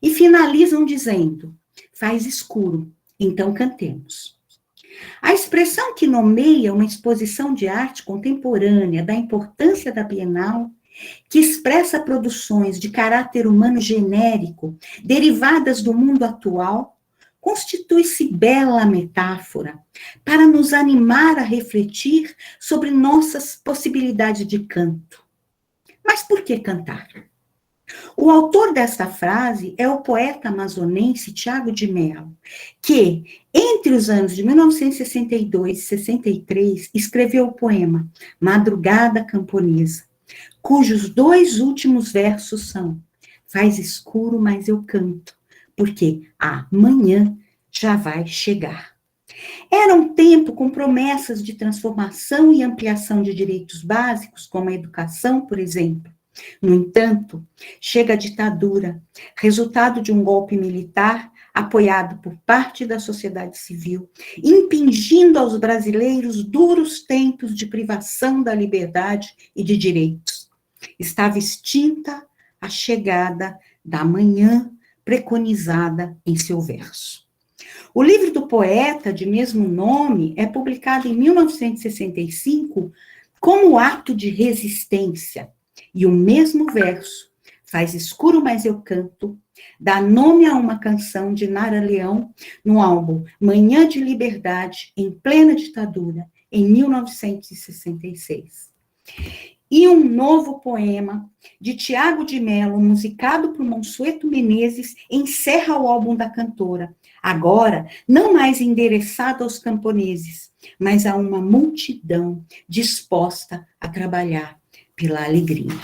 S9: E finalizam dizendo, faz escuro, então cantemos. A expressão que nomeia uma exposição de arte contemporânea da importância da Bienal, que expressa produções de caráter humano genérico, derivadas do mundo atual, constitui-se bela metáfora para nos animar a refletir sobre nossas possibilidades de canto. Mas por que cantar? O autor desta frase é o poeta amazonense Tiago de Mello, que, entre os anos de 1962 e 63, escreveu o poema Madrugada Camponesa, cujos 2 últimos versos são: faz escuro, mas eu canto, porque amanhã já vai chegar. Era um tempo com promessas de transformação e ampliação de direitos básicos, como a educação, por exemplo. No entanto, chega a ditadura, resultado de um golpe militar apoiado por parte da sociedade civil, impingindo aos brasileiros duros tempos de privação da liberdade e de direitos. Estava extinta a chegada da manhã preconizada em seu verso. O livro do poeta, de mesmo nome, é publicado em 1965 como ato de resistência. E o mesmo verso, faz escuro, mas eu canto, dá nome a uma canção de Nara Leão no álbum Manhã de Liberdade, em plena ditadura, em 1966. E um novo poema de Tiago de Mello, musicado por Monsueto Menezes, encerra o álbum da cantora, agora não mais endereçado aos camponeses, mas a uma multidão disposta a trabalhar pela alegria.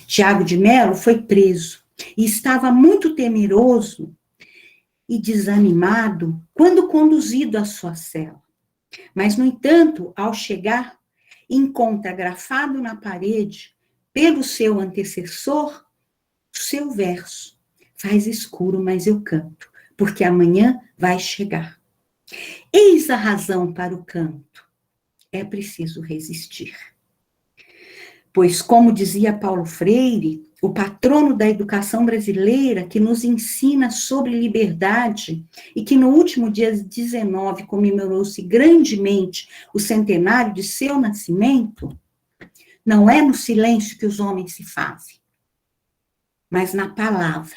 S9: Tiago de Mello foi preso e estava muito temeroso e desanimado quando conduzido à sua cela. Mas, no entanto, ao chegar, encontra grafado na parede, pelo seu antecessor, o seu verso: faz escuro, mas eu canto, porque amanhã vai chegar. Eis a razão para o canto. É preciso resistir. Pois, como dizia Paulo Freire, o patrono da educação brasileira, que nos ensina sobre liberdade e que no último dia 19 comemorou-se grandemente o centenário de seu nascimento, não é no silêncio que os homens se fazem, mas na palavra,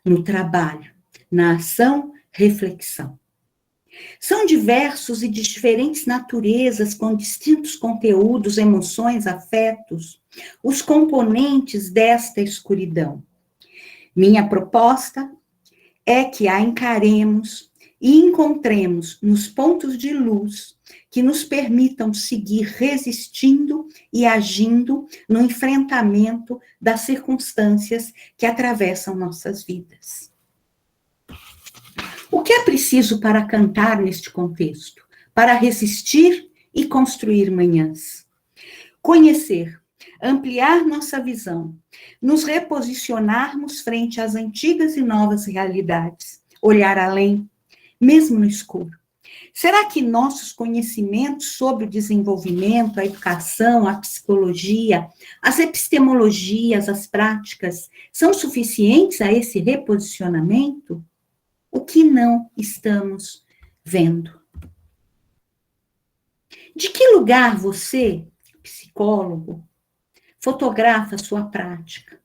S9: no trabalho, na ação, reflexão. São diversos e de diferentes naturezas, com distintos conteúdos, emoções, afetos, os componentes desta escuridão. Minha proposta é que a encaremos e encontremos nos pontos de luz que nos permitam seguir resistindo e agindo no enfrentamento das circunstâncias que atravessam nossas vidas. O que é preciso para cantar neste contexto? Para resistir e construir manhãs. Conhecer, ampliar nossa visão, nos reposicionarmos frente às antigas e novas realidades, olhar além, mesmo no escuro. Será que nossos conhecimentos sobre o desenvolvimento, a educação, a psicologia, as epistemologias, as práticas, são suficientes a esse reposicionamento? O que não estamos vendo? De que lugar você, psicólogo, fotografa a sua prática?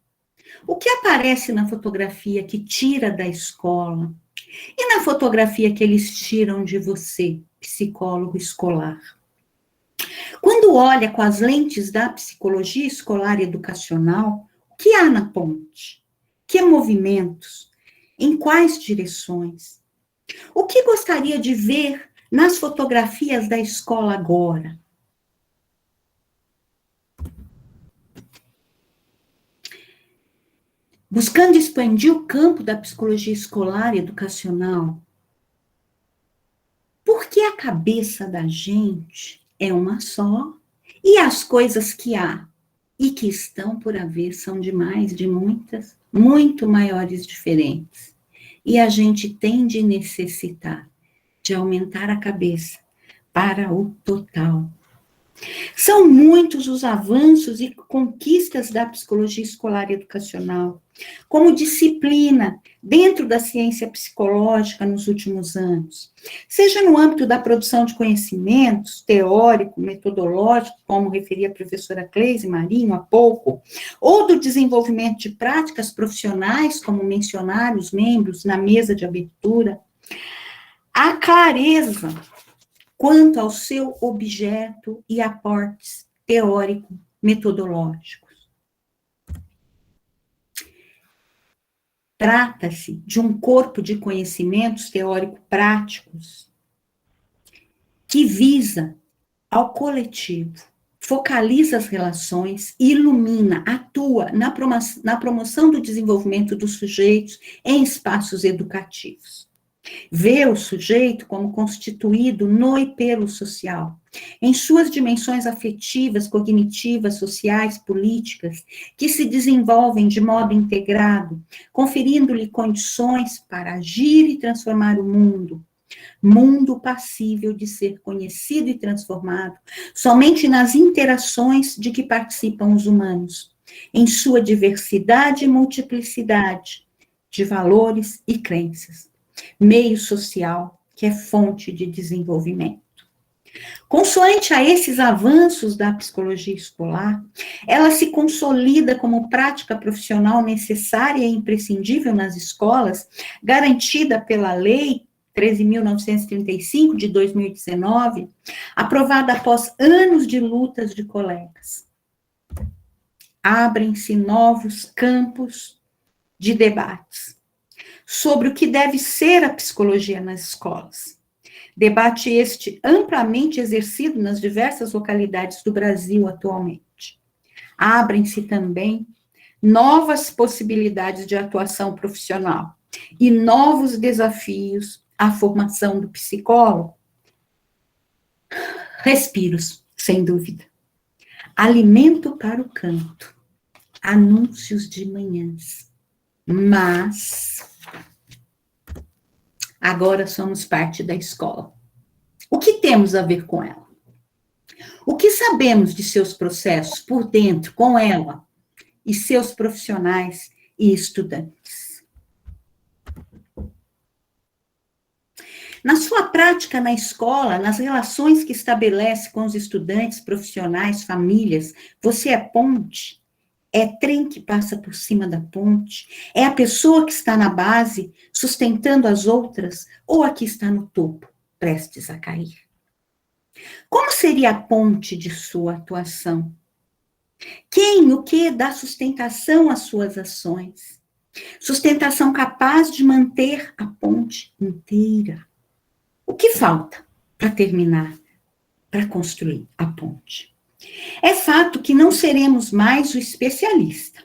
S9: O que aparece na fotografia que tira da escola? E na fotografia que eles tiram de você, psicólogo escolar? Quando olha com as lentes da psicologia escolar e educacional, o que há na ponte? Que movimentos? Em quais direções? O que gostaria de ver nas fotografias da escola agora? Buscando expandir o campo da psicologia escolar e educacional, porque a cabeça da gente é uma só, e as coisas que há e que estão por haver são demais, de muitas, muito maiores diferentes. E a gente tem de necessitar de aumentar a cabeça para o total. São muitos os avanços e conquistas da psicologia escolar e educacional, como disciplina dentro da ciência psicológica nos últimos anos, seja no âmbito da produção de conhecimentos, teórico, metodológico, como referia a professora Cleise Marinho há pouco, ou do desenvolvimento de práticas profissionais, como mencionaram os membros na mesa de abertura, a clareza quanto ao seu objeto e aportes teórico-metodológicos. Trata-se de um corpo de conhecimentos teórico-práticos que visa ao coletivo, focaliza as relações, ilumina, atua na promoção do desenvolvimento dos sujeitos em espaços educativos. Vê o sujeito como constituído no e pelo social, em suas dimensões afetivas, cognitivas, sociais, políticas, que se desenvolvem de modo integrado, conferindo-lhe condições para agir e transformar o mundo, mundo passível de ser conhecido e transformado somente nas interações de que participam os humanos, em sua diversidade e multiplicidade de valores e crenças. Meio social, que é fonte de desenvolvimento. Consoante a esses avanços da psicologia escolar, ela se consolida como prática profissional necessária e imprescindível nas escolas, garantida pela Lei 13.935, de 2019, aprovada após anos de lutas de colegas. Abrem-se novos campos de debates sobre o que deve ser a psicologia nas escolas. Debate este amplamente exercido nas diversas localidades do Brasil atualmente. Abrem-se também novas possibilidades de atuação profissional e novos desafios à formação do psicólogo. Respiros, sem dúvida. Alimento para o canto. Anúncios de manhãs. Mas agora somos parte da escola. O que temos a ver com ela? O que sabemos de seus processos por dentro com ela e seus profissionais e estudantes? Na sua prática na escola, nas relações que estabelece com os estudantes, profissionais, famílias, você é ponte? É trem que passa por cima da ponte? É a pessoa que está na base, sustentando as outras, ou a que está no topo, prestes a cair? Como seria a ponte de sua atuação? Quem, o que dá sustentação às suas ações? Sustentação capaz de manter a ponte inteira. O que falta para terminar, para construir a ponte? É fato que não seremos mais o especialista,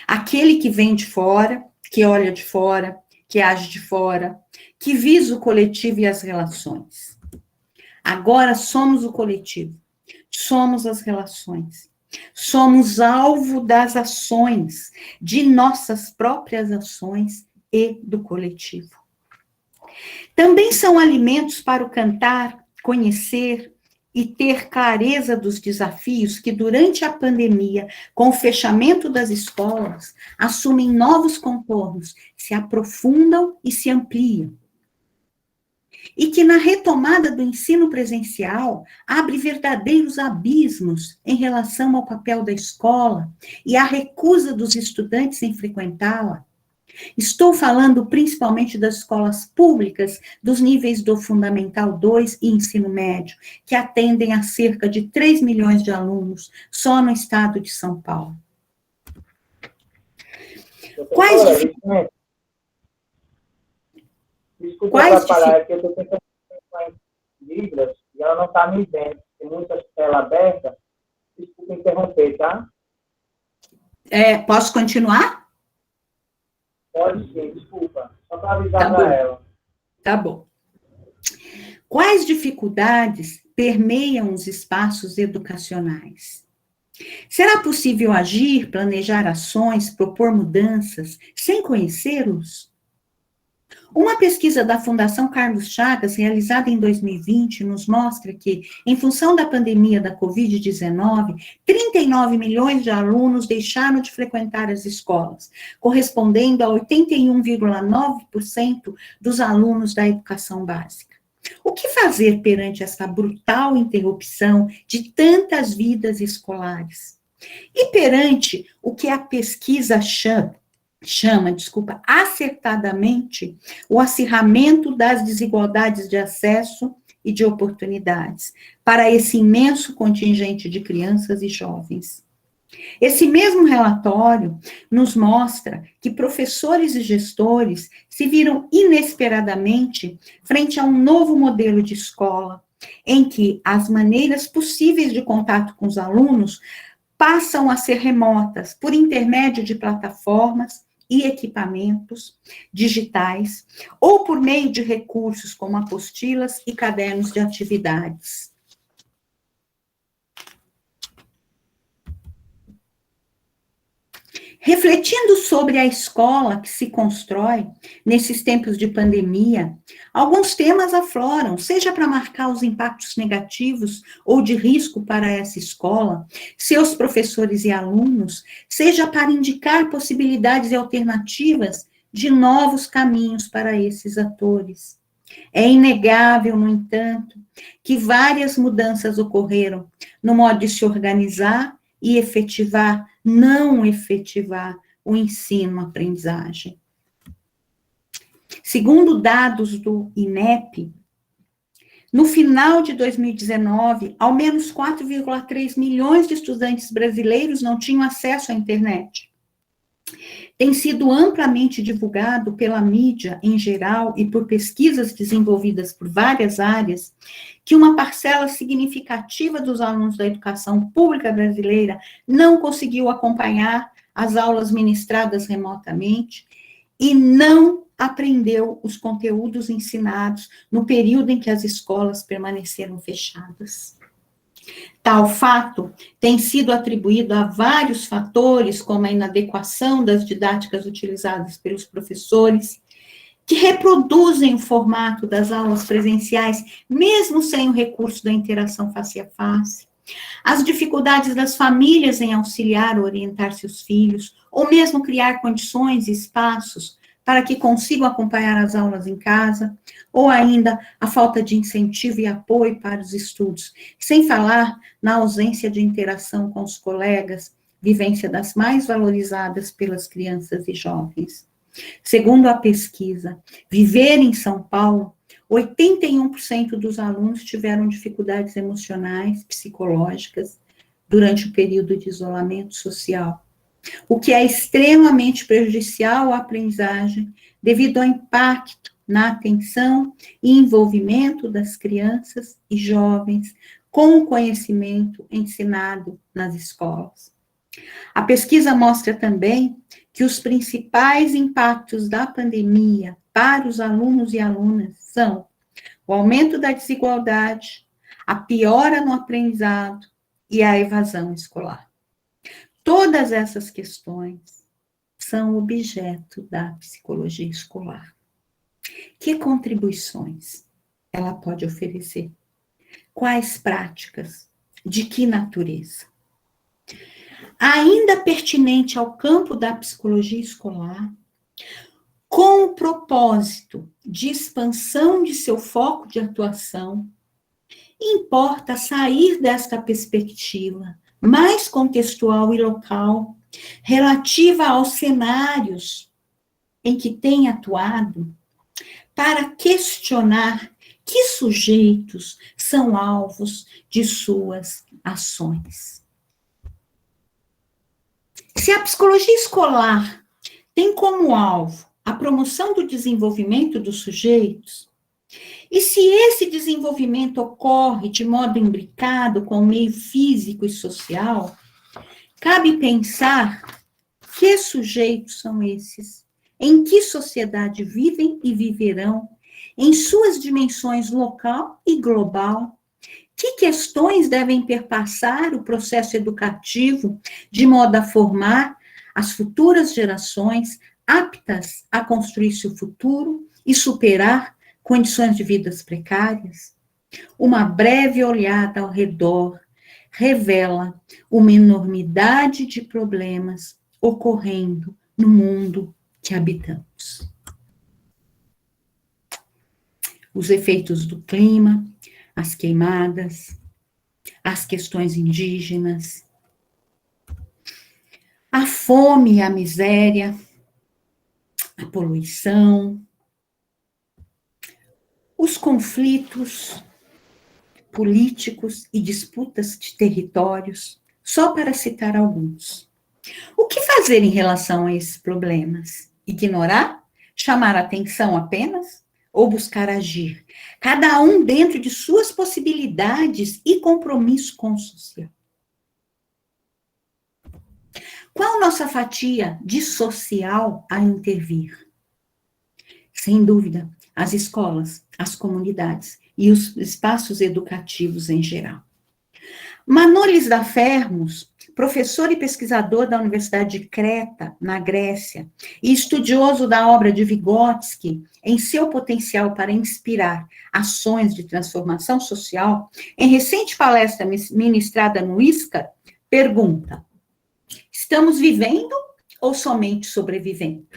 S9: aquele que vem de fora, que olha de fora, que age de fora, que visa o coletivo e as relações. Agora somos o coletivo, somos as relações, somos alvo das ações, de nossas próprias ações e do coletivo. Também são alimentos para o cantar, conhecer e ter clareza dos desafios que, durante a pandemia, com o fechamento das escolas, assumem novos contornos, se aprofundam e se ampliam. e que na retomada do ensino presencial abre verdadeiros abismos em relação ao papel da escola e à recusa dos estudantes em frequentá-la. Estou falando principalmente das escolas públicas dos níveis do Fundamental 2 e ensino médio, que atendem a cerca de 3 milhões de alunos só no estado de São Paulo. Quais dificuldades?
S10: Desculpa atrapalhar, é que eu estou tentando falar em Libras e ela não está me vendo. Tem muita tela aberta. Desculpa interromper, tá?
S9: Posso continuar?
S10: Pode sim, desculpa. Só para avisar para ela.
S9: Tá bom. Quais dificuldades permeiam os espaços educacionais? Será possível agir, planejar ações, propor mudanças, sem conhecê-los? Uma pesquisa da Fundação Carlos Chagas, realizada em 2020, nos mostra que, em função da pandemia da Covid-19, 39 milhões de alunos deixaram de frequentar as escolas, correspondendo a 81,9% dos alunos da educação básica. O que fazer perante essa brutal interrupção de tantas vidas escolares? E perante o que a pesquisa chama acertadamente, o acirramento das desigualdades de acesso e de oportunidades para esse imenso contingente de crianças e jovens. Esse mesmo relatório nos mostra que professores e gestores se viram inesperadamente frente a um novo modelo de escola, em que as maneiras possíveis de contato com os alunos passam a ser remotas por intermédio de plataformas e equipamentos digitais, ou por meio de recursos como apostilas e cadernos de atividades. Refletindo sobre a escola que se constrói nesses tempos de pandemia, alguns temas afloram, seja para marcar os impactos negativos ou de risco para essa escola, seus professores e alunos, seja para indicar possibilidades e alternativas de novos caminhos para esses atores. É inegável, no entanto, que várias mudanças ocorreram no modo de se organizar e não efetivar o ensino-aprendizagem. Segundo dados do INEP, no final de 2019, ao menos 4,3 milhões de estudantes brasileiros não tinham acesso à internet. Tem sido amplamente divulgado pela mídia em geral e por pesquisas desenvolvidas por várias áreas que uma parcela significativa dos alunos da educação pública brasileira não conseguiu acompanhar as aulas ministradas remotamente e não aprendeu os conteúdos ensinados no período em que as escolas permaneceram fechadas. Tal fato tem sido atribuído a vários fatores, como a inadequação das didáticas utilizadas pelos professores, que reproduzem o formato das aulas presenciais, mesmo sem o recurso da interação face a face, as dificuldades das famílias em auxiliar ou orientar seus filhos, ou mesmo criar condições e espaços para que consigam acompanhar as aulas em casa, ou ainda a falta de incentivo e apoio para os estudos, sem falar na ausência de interação com os colegas, vivência das mais valorizadas pelas crianças e jovens. Segundo a pesquisa Viver em São Paulo, 81% dos alunos tiveram dificuldades emocionais, psicológicas, durante o período de isolamento social, o que é extremamente prejudicial à aprendizagem, devido ao impacto na atenção e envolvimento das crianças e jovens com o conhecimento ensinado nas escolas. A pesquisa mostra também que os principais impactos da pandemia para os alunos e alunas são o aumento da desigualdade, a piora no aprendizado e a evasão escolar. Todas essas questões são objeto da psicologia escolar. Que contribuições ela pode oferecer? Quais práticas? De que natureza? Ainda pertinente ao campo da psicologia escolar, com o propósito de expansão de seu foco de atuação, importa sair desta perspectiva mais contextual e local, relativa aos cenários em que tem atuado, para questionar que sujeitos são alvos de suas ações. Se a psicologia escolar tem como alvo a promoção do desenvolvimento dos sujeitos, e se esse desenvolvimento ocorre de modo imbricado com o meio físico e social, cabe pensar que sujeitos são esses, em que sociedade vivem e viverão, em suas dimensões local e global, que questões devem perpassar o processo educativo de modo a formar as futuras gerações aptas a construir seu futuro e superar condições de vidas precárias? Uma breve olhada ao redor revela uma enormidade de problemas ocorrendo no mundo que habitamos. Os efeitos do clima, as queimadas, as questões indígenas, a fome e a miséria, a poluição, os conflitos políticos e disputas de territórios, só para citar alguns. O que fazer em relação a esses problemas? Ignorar? Chamar atenção apenas? Ou buscar agir? Cada um dentro de suas possibilidades e compromisso com o social. Qual nossa fatia de social a intervir? Sem dúvida, as escolas, as comunidades e os espaços educativos em geral. Manolis Dafermos, professor e pesquisador da Universidade de Creta, na Grécia, e estudioso da obra de Vygotsky, em seu potencial para inspirar ações de transformação social, em recente palestra ministrada no ISCA, pergunta: estamos vivendo ou somente sobrevivendo?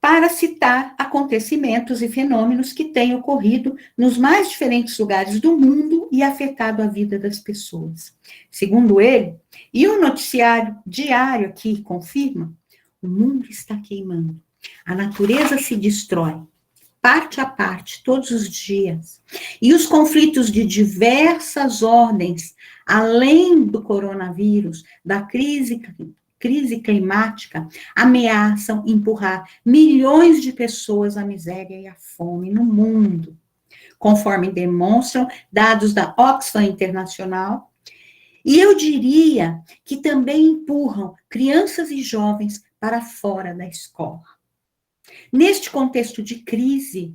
S9: Para citar acontecimentos e fenômenos que têm ocorrido nos mais diferentes lugares do mundo e afetado a vida das pessoas. Segundo ele, e o noticiário diário aqui confirma, o mundo está queimando, a natureza se destrói, parte a parte, todos os dias, e os conflitos de diversas ordens, além do coronavírus, da crise climática, ameaçam empurrar milhões de pessoas à miséria e à fome no mundo, conforme demonstram dados da Oxfam Internacional, e eu diria que também empurram crianças e jovens para fora da escola. Neste contexto de crise,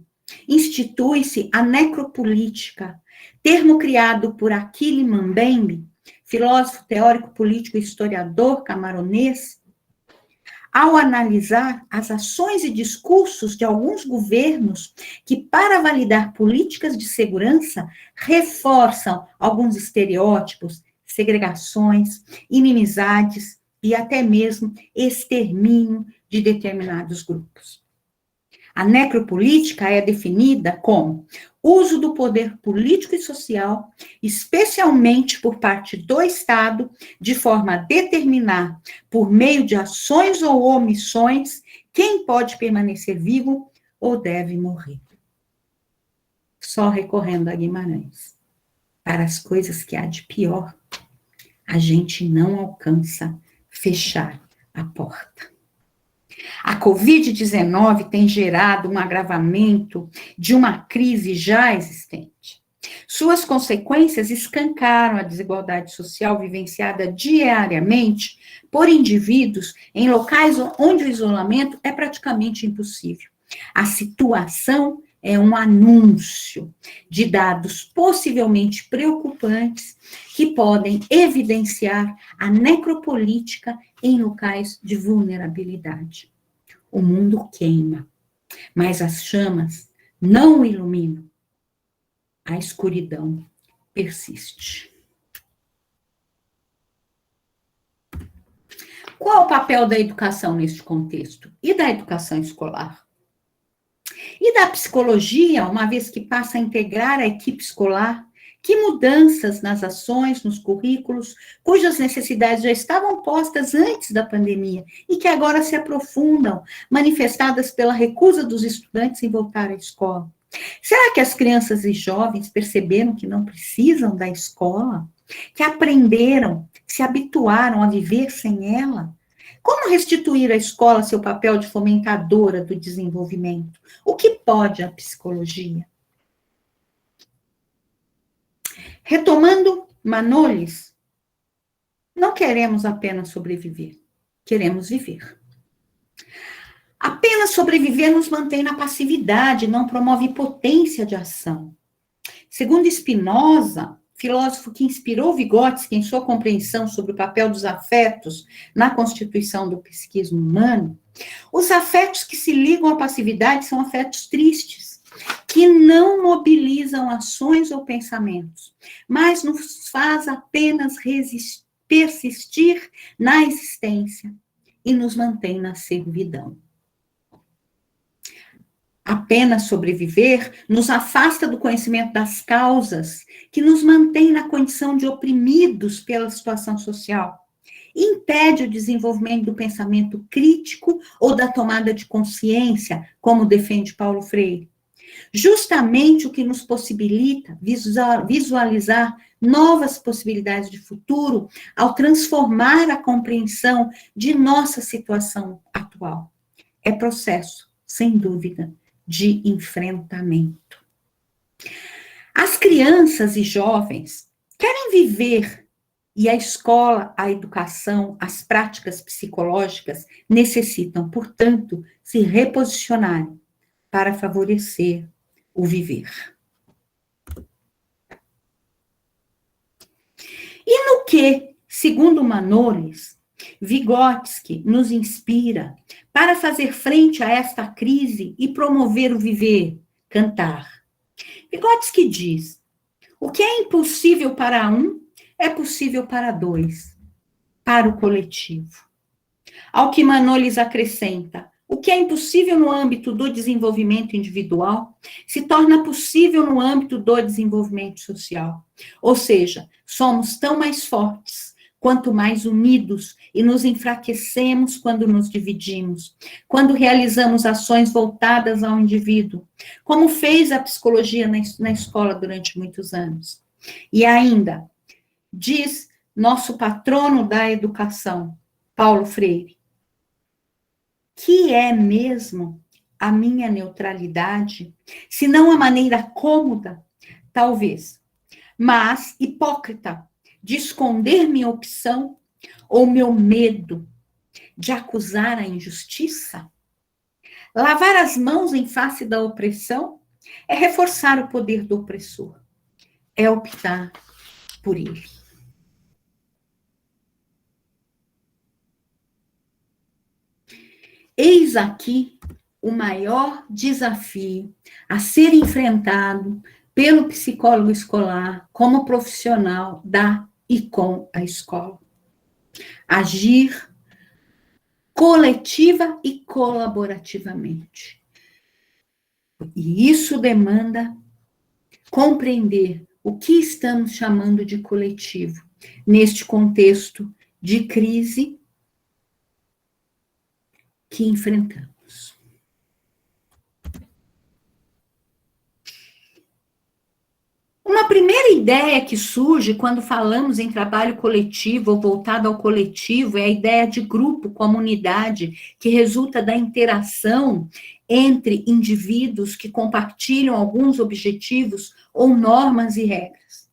S9: institui-se a necropolítica, termo criado por Achille Mbembe, filósofo, teórico, político e historiador camaronês, ao analisar as ações e discursos de alguns governos que, para validar políticas de segurança, reforçam alguns estereótipos, segregações, inimizades e até mesmo extermínio de determinados grupos. A necropolítica é definida como uso do poder político e social, especialmente por parte do Estado, de forma a determinar, por meio de ações ou omissões, quem pode permanecer vivo ou deve morrer. Só recorrendo a Guimarães. Para as coisas que há de pior, a gente não alcança fechar a porta. A Covid-19 tem gerado um agravamento de uma crise já existente. Suas consequências escancaram a desigualdade social vivenciada diariamente por indivíduos em locais onde o isolamento é praticamente impossível. A situação é um anúncio de dados possivelmente preocupantes que podem evidenciar a necropolítica em locais de vulnerabilidade. O mundo queima, mas as chamas não o iluminam. A escuridão persiste. qual o papel da educação neste contexto? E da educação escolar? E da psicologia, uma vez que passa a integrar a equipe escolar? Que mudanças nas ações, nos currículos, cujas necessidades já estavam postas antes da pandemia e que agora se aprofundam, manifestadas pela recusa dos estudantes em voltar à escola? Será que as crianças e jovens perceberam que não precisam da escola? Que aprenderam, se habituaram a viver sem ela? Como restituir à escola seu papel de fomentadora do desenvolvimento? O que pode a psicologia? Retomando Manolis, não queremos apenas sobreviver, queremos viver. Apenas sobreviver nos mantém na passividade, não promove potência de ação. Segundo Spinoza, filósofo que inspirou Vygotsky em sua compreensão sobre o papel dos afetos na constituição do psiquismo humano, os afetos que se ligam à passividade são afetos tristes, que não mobilizam ações ou pensamentos, mas nos faz apenas persistir na existência e nos mantém na servidão. Apenas sobreviver nos afasta do conhecimento das causas que nos mantém na condição de oprimidos pela situação social. Impede o desenvolvimento do pensamento crítico ou da tomada de consciência, como defende Paulo Freire. Justamente o que nos possibilita visualizar novas possibilidades de futuro ao transformar a compreensão de nossa situação atual. É processo, sem dúvida, de enfrentamento. As crianças e jovens querem viver e a escola, a educação, as práticas psicológicas necessitam, portanto, se reposicionarem para favorecer o viver. E no que, segundo Manolis, Vygotsky nos inspira para fazer frente a esta crise e promover o viver? Cantar. Vygotsky diz: o que é impossível para um é possível para dois, para o coletivo. Ao que Manolis acrescenta: o que é impossível no âmbito do desenvolvimento individual se torna possível no âmbito do desenvolvimento social. Ou seja, somos tão mais fortes quanto mais unidos e nos enfraquecemos quando nos dividimos, quando realizamos ações voltadas ao indivíduo, como fez a psicologia na escola durante muitos anos. E ainda, diz nosso patrono da educação, Paulo Freire, que é mesmo a minha neutralidade, se não a maneira cômoda, talvez, mas hipócrita, de esconder minha opção ou meu medo de acusar a injustiça? Lavar as mãos em face da opressão é reforçar o poder do opressor, é optar por ele. Eis aqui o maior desafio a ser enfrentado pelo psicólogo escolar como profissional da e com a escola. Agir coletiva e colaborativamente. E isso demanda compreender o que estamos chamando de coletivo neste contexto de crise que enfrentamos. Uma primeira ideia que surge quando falamos em trabalho coletivo ou voltado ao coletivo é a ideia de grupo, comunidade, que resulta da interação entre indivíduos que compartilham alguns objetivos ou normas e regras.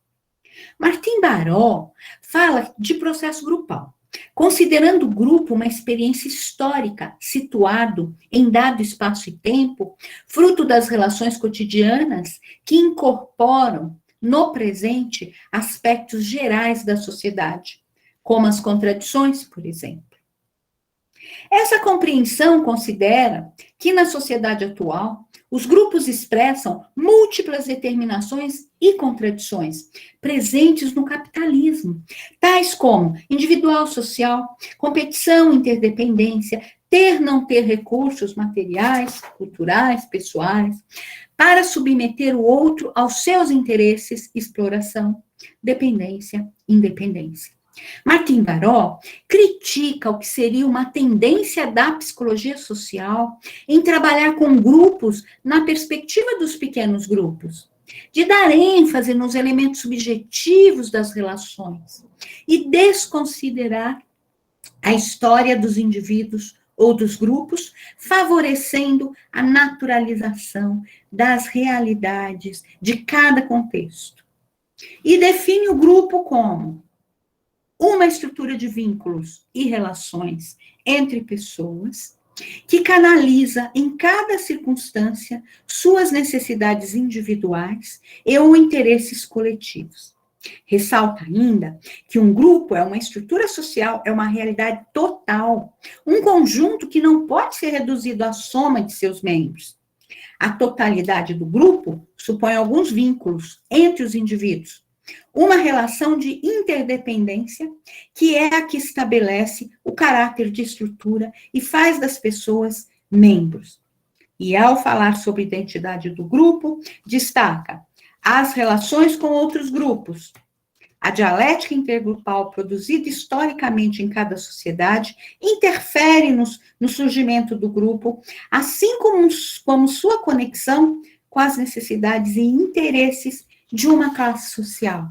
S9: Martim Baró fala de processo grupal, considerando o grupo uma experiência histórica, situado em dado espaço e tempo, fruto das relações cotidianas que incorporam no presente aspectos gerais da sociedade, como as contradições, por exemplo. Essa compreensão considera que na sociedade atual, Os grupos expressam múltiplas determinações e contradições presentes no capitalismo, tais como individual, social, competição, interdependência, ter, não ter recursos materiais, culturais, pessoais, para submeter o outro aos seus interesses, exploração, dependência, independência. Martin Baró critica o que seria uma tendência da psicologia social em trabalhar com grupos na perspectiva dos pequenos grupos, de dar ênfase nos elementos subjetivos das relações e desconsiderar a história dos indivíduos ou dos grupos, favorecendo a naturalização das realidades de cada contexto. E define o grupo como uma estrutura de vínculos e relações entre pessoas que canaliza em cada circunstância suas necessidades individuais e ou interesses coletivos. Ressalta ainda que um grupo é uma estrutura social, é uma realidade total, um conjunto que não pode ser reduzido à soma de seus membros. A totalidade do grupo supõe alguns vínculos entre os indivíduos, uma relação de interdependência, que é a que estabelece o caráter de estrutura e faz das pessoas membros. E ao falar sobre identidade do grupo, destaca as relações com outros grupos, a dialética intergrupal produzida historicamente em cada sociedade interfere no surgimento do grupo, assim como sua conexão com as necessidades e interesses de uma classe social.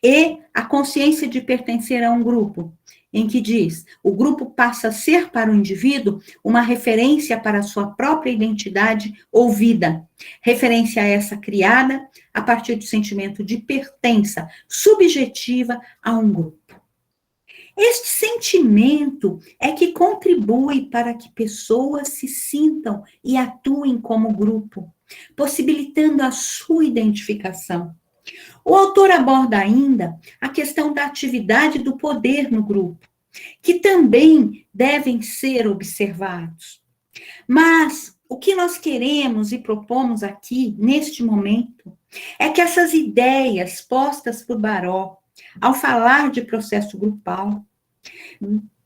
S9: E a consciência de pertencer a um grupo, em que diz, o grupo passa a ser para o indivíduo uma referência para a sua própria identidade ou vida, referência essa criada a partir do sentimento de pertença subjetiva a um grupo. Este sentimento é que contribui para que pessoas se sintam e atuem como grupo, possibilitando a sua identificação. O autor aborda ainda a questão da atividade do poder no grupo, que também devem ser observados. Mas o que nós queremos e propomos aqui, neste momento, é que essas ideias postas por Baró, ao falar de processo grupal,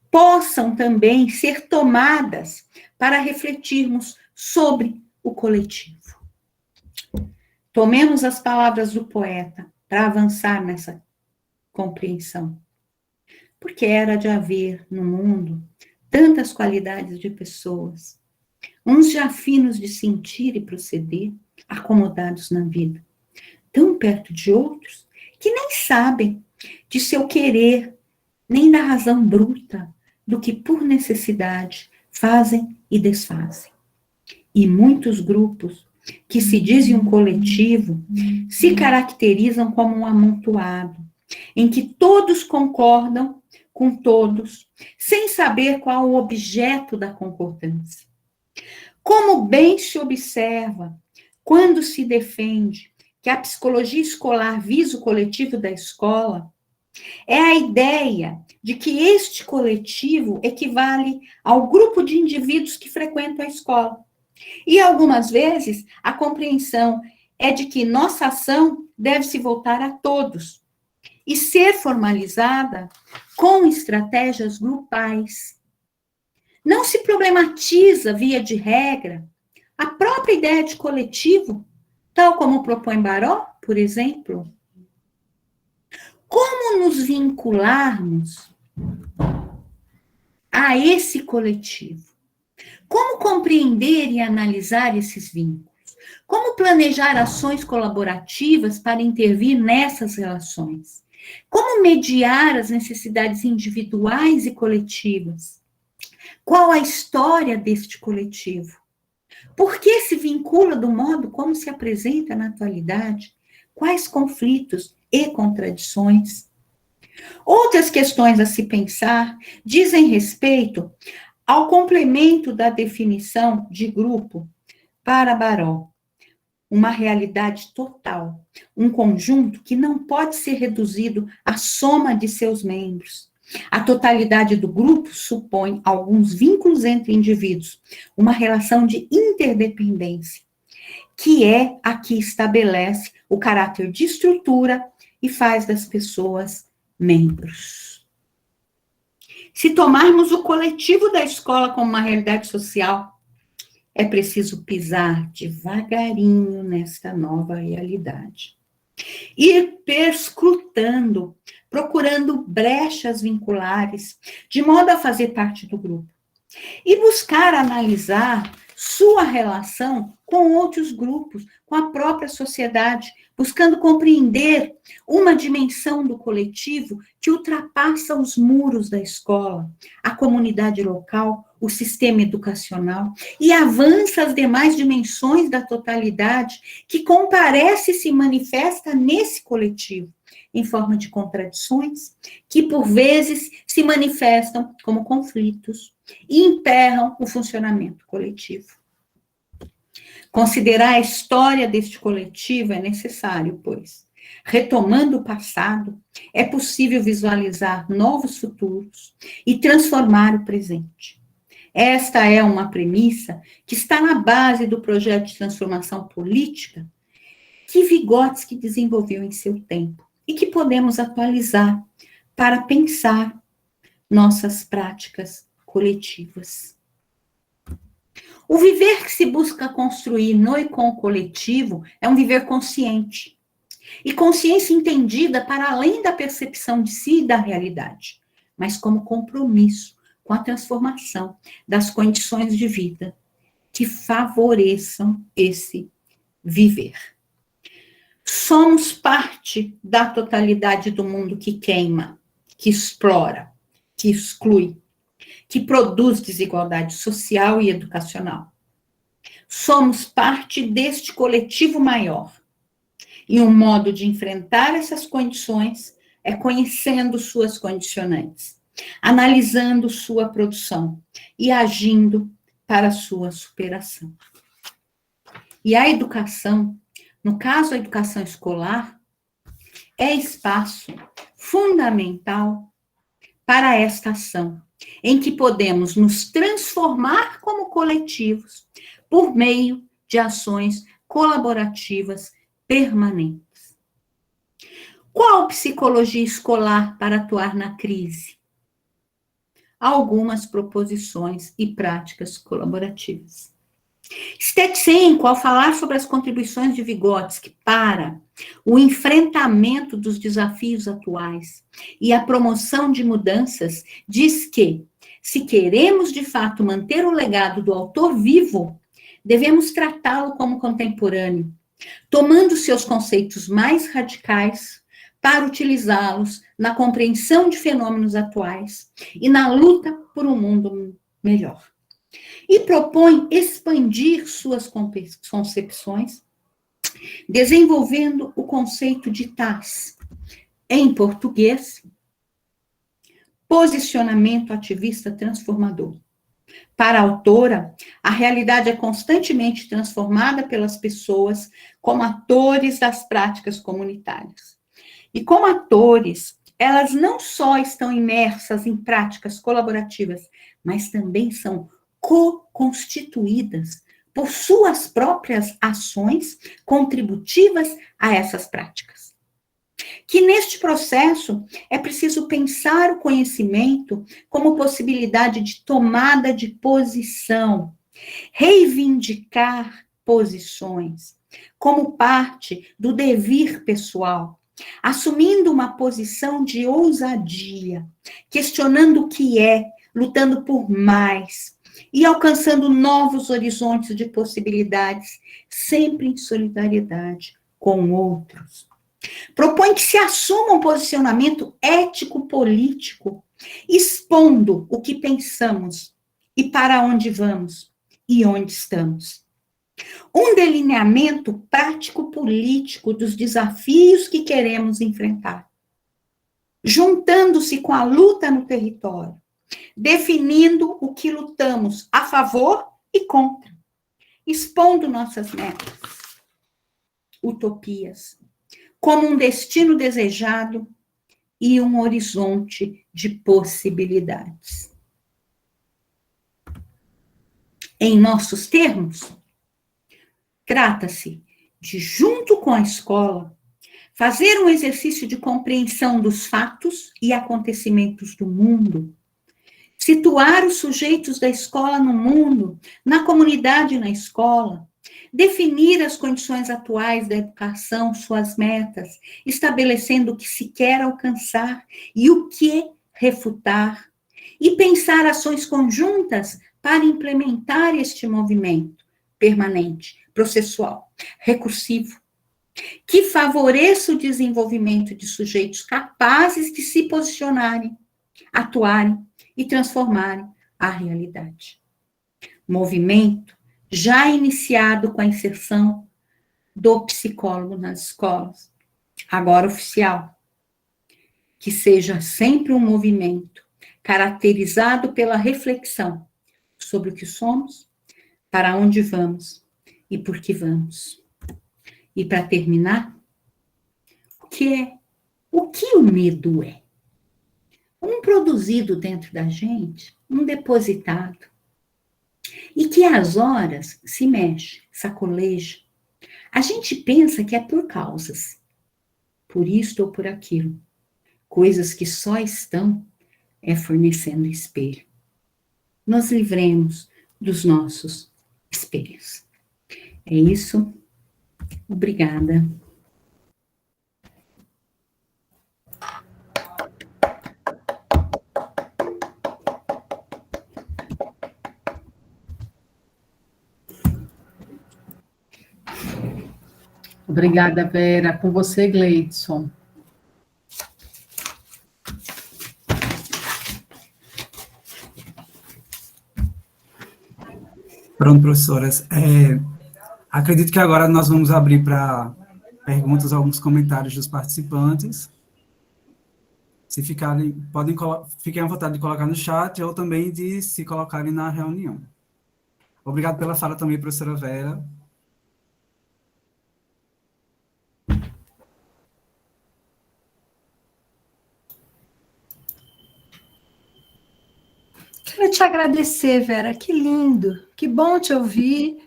S9: possam também ser tomadas para refletirmos sobre o coletivo. Tomemos as palavras do poeta para avançar nessa compreensão. Porque era de haver no mundo tantas qualidades de pessoas, uns já finos de sentir e proceder, acomodados na vida, tão perto de outros que nem sabem de seu querer, nem da razão bruta do que por necessidade fazem e desfazem. E muitos grupos que se dizem um coletivo, se caracterizam como um amontoado, em que todos concordam com todos, sem saber qual o objeto da concordância. Como bem se observa, quando se defende que a psicologia escolar visa o coletivo da escola, é a ideia de que este coletivo equivale ao grupo de indivíduos que frequentam a escola. E algumas vezes a compreensão é de que nossa ação deve se voltar a todos e ser formalizada com estratégias grupais. Não se problematiza, via de regra, a própria ideia de coletivo, tal como propõe Baró, por exemplo. Como nos vincularmos a esse coletivo? Como compreender e analisar esses vínculos? Como planejar ações colaborativas para intervir nessas relações? Como mediar as necessidades individuais e coletivas? Qual a história deste coletivo? Por que se vincula do modo como se apresenta na atualidade? Quais conflitos e contradições? Outras questões a se pensar dizem respeito ao complemento da definição de grupo para Baró. Uma realidade total, um conjunto que não pode ser reduzido à soma de seus membros. A totalidade do grupo supõe alguns vínculos entre indivíduos, uma relação de interdependência, que é a que estabelece o caráter de estrutura e faz das pessoas membros. Se tomarmos o coletivo da escola como uma realidade social, é preciso pisar devagarinho nesta nova realidade. Ir perscrutando, procurando brechas vinculares, de modo a fazer parte do grupo. E buscar analisar sua relação com outros grupos, com a própria sociedade, buscando compreender uma dimensão do coletivo que ultrapassa os muros da escola, a comunidade local, o sistema educacional, e avança as demais dimensões da totalidade que comparece e se manifesta nesse coletivo, em forma de contradições, que por vezes se manifestam como conflitos e emperram o funcionamento coletivo. Considerar a história deste coletivo é necessário, pois, retomando o passado, é possível visualizar novos futuros e transformar o presente. Esta é uma premissa que está na base do projeto de transformação política que Vygotsky desenvolveu em seu tempo e que podemos atualizar para pensar nossas práticas coletivas. O viver que se busca construir no e com o coletivo é um viver consciente. E consciência entendida para além da percepção de si e da realidade, mas como compromisso com a transformação das condições de vida que favoreçam esse viver. Somos parte da totalidade do mundo que queima, que explora, que exclui, que produz desigualdade social e educacional. Somos parte deste coletivo maior. E um modo de enfrentar essas condições é conhecendo suas condicionantes, analisando sua produção e agindo para sua superação. E a educação, no caso a educação escolar, é espaço fundamental para esta ação, em que podemos nos transformar como coletivos por meio de ações colaborativas permanentes. Qual psicologia escolar para atuar na crise? Algumas proposições e práticas colaborativas. Stetsenko, ao falar sobre as contribuições de Vygotsky para o enfrentamento dos desafios atuais e a promoção de mudanças, diz que, se queremos de fato manter o legado do autor vivo, devemos tratá-lo como contemporâneo, tomando seus conceitos mais radicais para utilizá-los na compreensão de fenômenos atuais e na luta por um mundo melhor. E propõe expandir suas concepções, desenvolvendo o conceito de TAS, em português, posicionamento ativista transformador. Para a autora, a realidade é constantemente transformada pelas pessoas como atores das práticas comunitárias. E como atores, elas não só estão imersas em práticas colaborativas, mas também são co-constituídas por suas próprias ações contributivas a essas práticas. Que neste processo é preciso pensar o conhecimento como possibilidade de tomada de posição, reivindicar posições, como parte do devir pessoal, assumindo uma posição de ousadia, questionando o que é, lutando por mais, e alcançando novos horizontes de possibilidades, sempre em solidariedade com outros. Propõe que se assuma um posicionamento ético-político, expondo o que pensamos e para onde vamos e onde estamos. Um delineamento prático-político dos desafios que queremos enfrentar, juntando-se com a luta no território, definindo o que lutamos a favor e contra, expondo nossas metas, utopias, como um destino desejado e um horizonte de possibilidades. Em nossos termos, Trata-se de, junto com a escola, fazer um exercício de compreensão dos fatos e acontecimentos do mundo, situar os sujeitos da escola no mundo, na comunidade e na escola, definir as condições atuais da educação, suas metas, estabelecendo o que se quer alcançar e o que refutar, e pensar ações conjuntas para implementar este movimento permanente, processual, recursivo, que favoreça o desenvolvimento de sujeitos capazes de se posicionarem, atuarem e transformarem a realidade. Movimento já iniciado com a inserção do psicólogo nas escolas, agora oficial, que seja sempre um movimento caracterizado pela reflexão sobre o que somos, para onde vamos e por que vamos. E para terminar, o que o medo é? Um produzido dentro da gente, um depositado, e que às horas se mexe, sacoleja. A gente pensa que é por causas, por isto ou por aquilo, coisas que só estão fornecendo espelho. Nos livremos dos nossos espelhos. É isso. Obrigada.
S5: Obrigada, Vera. Com você, Gleidson.
S1: Pronto, professoras. Acredito que agora nós vamos abrir para perguntas, alguns comentários dos participantes. Se fiquem à vontade de colocar no chat ou também de se colocarem na reunião. Obrigado pela fala também, professora Vera.
S3: Quero te agradecer, Vera, que lindo, que bom te ouvir.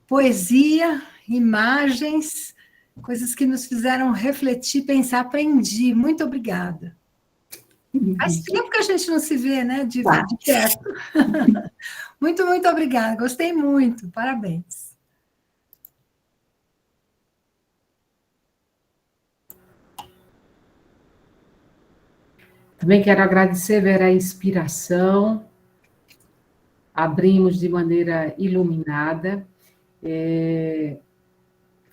S3: Poesia, imagens, coisas que nos fizeram refletir, pensar, aprendi. Muito obrigada. Faz tempo que a gente não se vê, né, de perto. Muito, muito obrigada, gostei muito, parabéns.
S5: Também quero agradecer, Vera, a inspiração. Abrimos de maneira iluminada.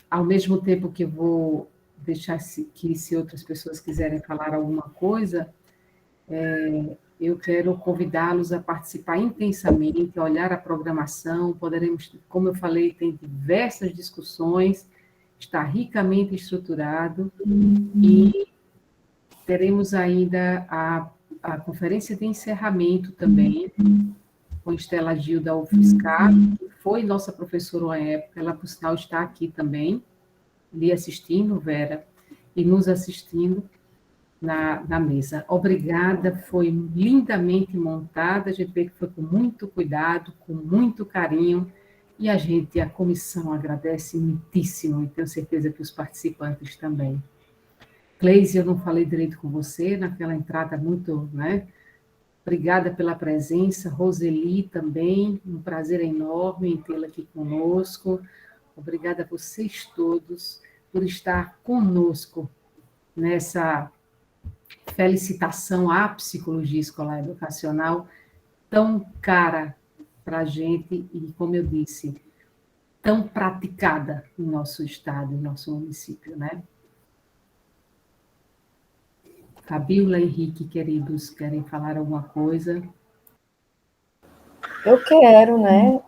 S5: Ao mesmo tempo que eu vou deixar que, se outras pessoas quiserem falar alguma coisa, eu quero convidá-los a participar intensamente, a olhar a programação. Poderemos, como eu falei, tem diversas discussões, está ricamente estruturado, e teremos ainda a conferência de encerramento também, com Estela Gil da UFSCar, que foi nossa professora uma época, ela, por sinal, está aqui também, lhe assistindo, Vera, e nos assistindo na mesa. Obrigada, foi lindamente montada, a gente vê que foi com muito cuidado, com muito carinho, e a comissão agradece muitíssimo, e tenho certeza que os participantes também. Cleise, eu não falei direito com você, naquela entrada muito, né? Obrigada pela presença. Roseli também, um prazer enorme em tê-la aqui conosco. Obrigada a vocês todos por estar conosco nessa felicitação à psicologia escolar educacional, tão cara para a gente e, como eu disse, tão praticada no nosso estado, no nosso município, né? Fabíola, Henrique, queridos, querem falar alguma coisa?
S11: Eu quero, né?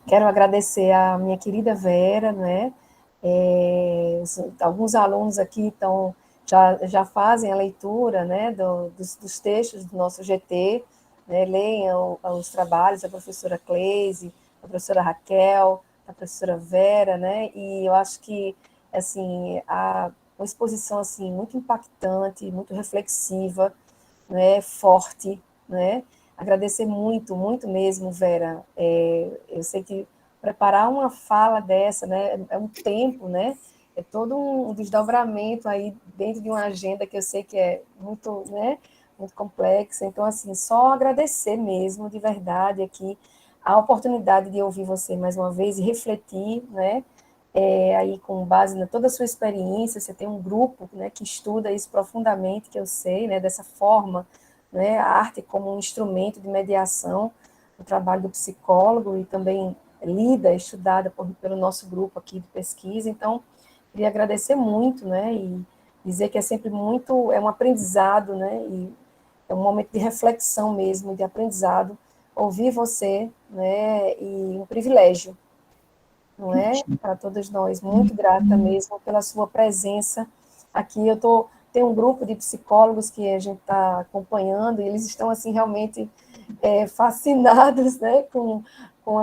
S11: Quero agradecer a minha querida Vera, né? Alguns alunos aqui já fazem a leitura, né? Dos textos do nosso GT, né? Leiam os trabalhos da professora Cleise, da professora Raquel, da professora Vera, né? E eu acho que, assim, uma exposição assim muito impactante, muito reflexiva, né, forte, né? Agradecer muito, muito mesmo, Vera. Eu sei que preparar uma fala dessa, né? É um tempo, né? É todo um desdobramento aí dentro de uma agenda que eu sei que é muito, né? Muito complexa. Então, assim, só agradecer mesmo, de verdade, aqui, a oportunidade de ouvir você mais uma vez e refletir, né? Aí com base em toda a sua experiência, você tem um grupo, né, que estuda isso profundamente, que eu sei, né, dessa forma, né, a arte como um instrumento de mediação, o trabalho do psicólogo e também estudada pelo nosso grupo aqui de pesquisa. Então, queria agradecer muito, né, e dizer que é sempre muito, é um aprendizado, né, e é um momento de reflexão mesmo, de aprendizado, ouvir você, né, e um privilégio, não é? Para todos nós. Muito grata mesmo pela sua presença aqui. Tem um grupo de psicólogos que a gente está acompanhando, e eles estão, assim, realmente fascinados, né, com com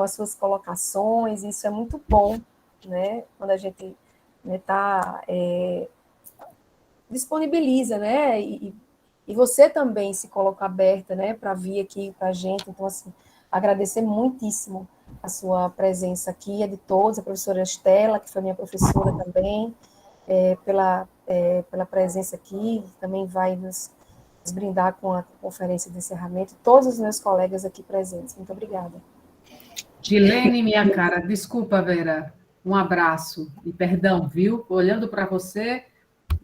S11: as suas colocações. Isso é muito bom, né, quando a gente, né, disponibiliza, né, e você também se coloca aberta, né, para vir aqui para a gente. Então, assim, agradecer muitíssimo a sua presença aqui, a de todos, a professora Estela, que foi minha professora também, pela presença aqui, também vai nos brindar com a conferência de encerramento, todos os meus colegas aqui presentes. Muito obrigada.
S5: Gilene, minha cara, desculpa, Vera, um abraço e perdão, viu? Olhando para você